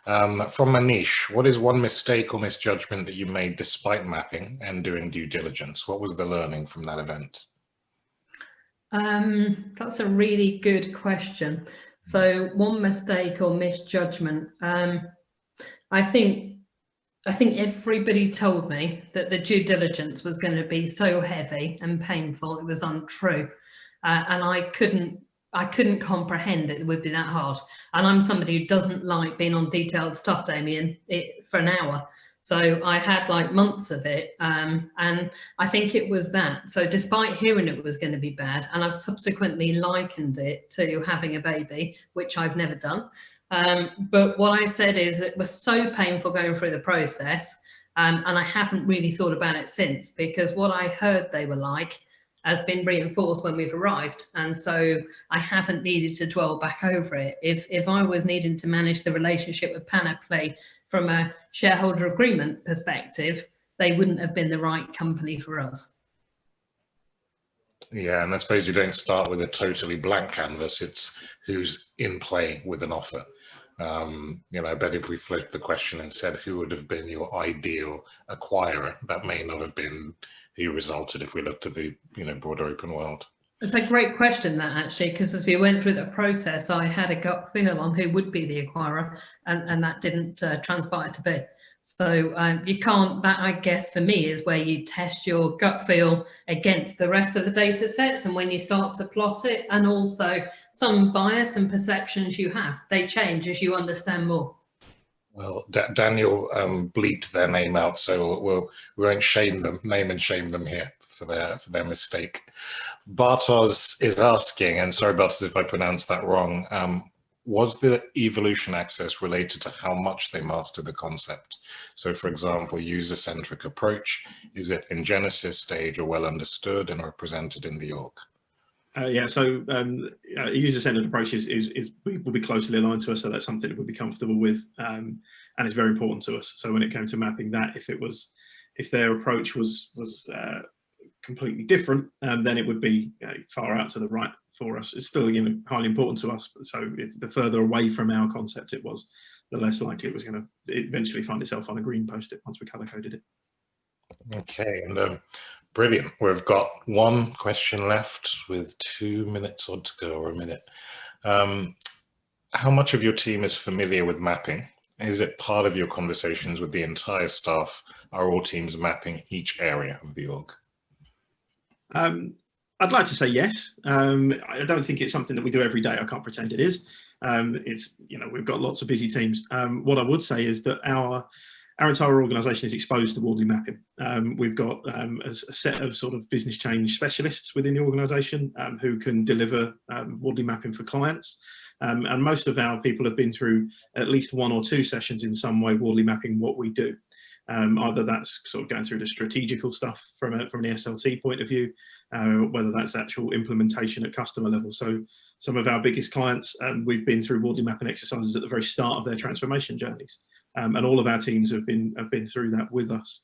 A: From Manish, what is one mistake or misjudgment that you made despite mapping and doing due diligence? What was the learning from that event?
D: That's a really good question. So one mistake or misjudgment, I think everybody told me that the due diligence was going to be so heavy and painful, it was untrue. And I couldn't comprehend it would be that hard. And I'm somebody who doesn't like being on detailed stuff, Damian, for an hour. So I had like months of it, and I think it was that. So despite hearing it was going to be bad, and I've subsequently likened it to having a baby, which I've never done. But what I said is it was so painful going through the process, and I haven't really thought about it since, because what I heard they were like has been reinforced when we've arrived. And so I haven't needed to dwell back over it. If I was needing to manage the relationship with Panoply from a shareholder agreement perspective, they wouldn't have been the right company for us.
A: Yeah, and I suppose you don't start with a totally blank canvas. It's who's in play with an offer. I bet if we flipped the question and said who would have been your ideal acquirer, that may not have been who resulted if we looked at the broader open world.
D: It's a great question, that, actually, because as we went through the process, I had a gut feel on who would be the acquirer, and that didn't transpire to be. So you can't, that I guess for me is where you test your gut feel against the rest of the data sets, and when you start to plot it, and also some bias and perceptions you have, they change as you understand more. Well,
A: Daniel bleeped their name out, so we won't name and shame them here for their mistake. Bartos is asking, and sorry Bartos if I pronounced that wrong, was the evolution access related to how much they mastered the concept? So for example, user-centric approach, is it in Genesis stage or well understood and represented in the org?
E: Yeah, so a user-centered approach will be closely aligned to us, so that's something that we'll be comfortable with, and it's very important to us. So when it came to mapping that, if their approach was completely different, then it would be far out to the right for us. It's still highly important to us, so the further away from our concept it was, the less likely it was going to eventually find itself on a green post-it once we color-coded it.
A: Okay, and brilliant. We've got one question left with 2 minutes odd to go, or a minute. How much of your team is familiar with mapping? Is it part of your conversations with the entire staff? Are all teams mapping each area of the org?
E: I'd like to say yes. I don't think it's something that we do every day. I can't pretend it is. It's, we've got lots of busy teams. What I would say is that our entire organisation is exposed to Wardley mapping. We've got a set of sort of business change specialists within the organisation who can deliver Wardley mapping for clients. And most of our people have been through at least 1 or 2 sessions in some way Wardley mapping what we do. Either that's sort of going through the strategical stuff from the SLT point of view, whether that's actual implementation at customer level. So some of our biggest clients, we've been through Wardley mapping exercises at the very start of their transformation journeys, and all of our teams have been through that with us.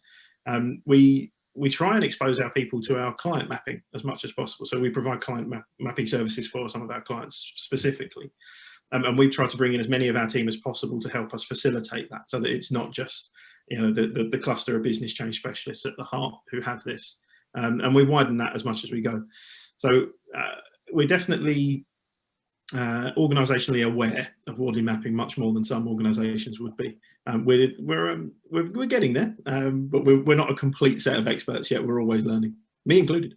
E: We try and expose our people to our client mapping as much as possible. So we provide client mapping services for some of our clients specifically. And we try to bring in as many of our team as possible to help us facilitate that, so that it's not just the cluster of business change specialists at the heart who have this, and we widen that as much as we go. So we're definitely organisationally aware of Wardley mapping much more than some organisations would be. We're getting there, but we're not a complete set of experts yet. We're always learning, me included.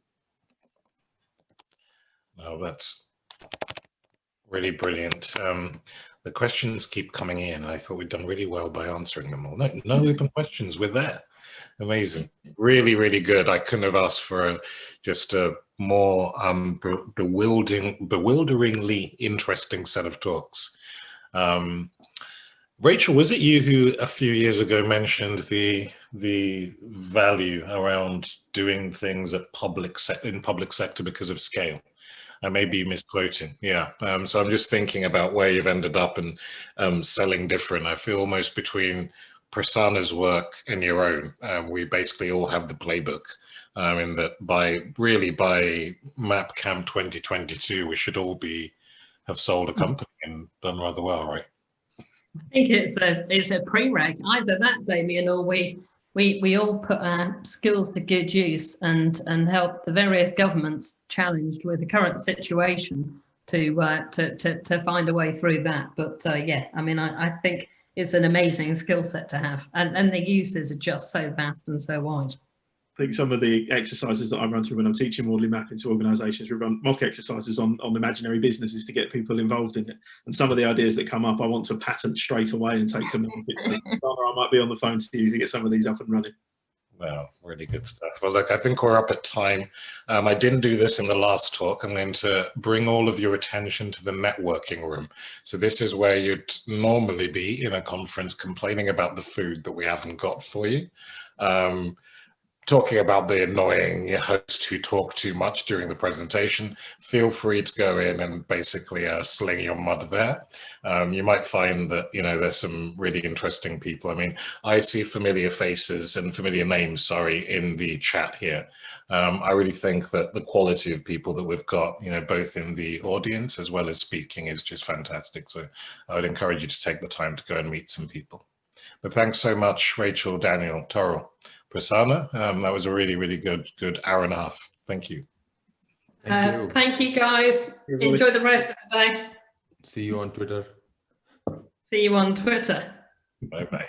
A: Well, that's really brilliant. The questions keep coming in. I thought we'd done really well by answering them all. No open questions. We're there. Amazing. Really, really good. I couldn't have asked for just a more bewilderingly interesting set of talks. Rachel, was it you who a few years ago mentioned the value around doing things at in public sector because of scale? I may be misquoting, yeah. So I'm just thinking about where you've ended up and selling different. I feel almost between Prasanna's work and your own, we basically all have the playbook. In that by MapCamp 2022, we should all have sold a company and done rather well, right?
D: I think it's a pre-reg, either that, Damian, or we all put our skills to good use and help the various governments challenged with the current situation to find a way through that. But yeah, I mean, I think it's an amazing skill set to have, and the uses are just so vast and so wide.
E: think some of the exercises that I run through when I'm teaching modelling mapping to organisations, we run mock exercises on imaginary businesses to get people involved in it. And some of the ideas that come up, I want to patent straight away and take to market. I might be on the phone to you to get some of these up and running.
A: Wow, really good stuff. Well, look, I think we're up at time. I didn't do this in the last talk. I'm going to bring all of your attention to the networking room. So this is where you'd normally be in a conference complaining about the food that we haven't got for you. Talking about the annoying host who talk too much during the presentation, feel free to go in and basically sling your mud there. You might find that, you know, there's some really interesting people. I mean, I see familiar faces and familiar names, sorry, in the chat here. I really think that the quality of people that we've got, you know, both in the audience as well as speaking is just fantastic. So I would encourage you to take the time to go and meet some people. But thanks so much, Rachel, Daniel, Torill, Prasanna. That was a really, really good hour and a half. Thank you.
D: Thank you, guys. Enjoy the rest of the day.
B: See you on Twitter.
D: See you on Twitter.
A: Bye-bye.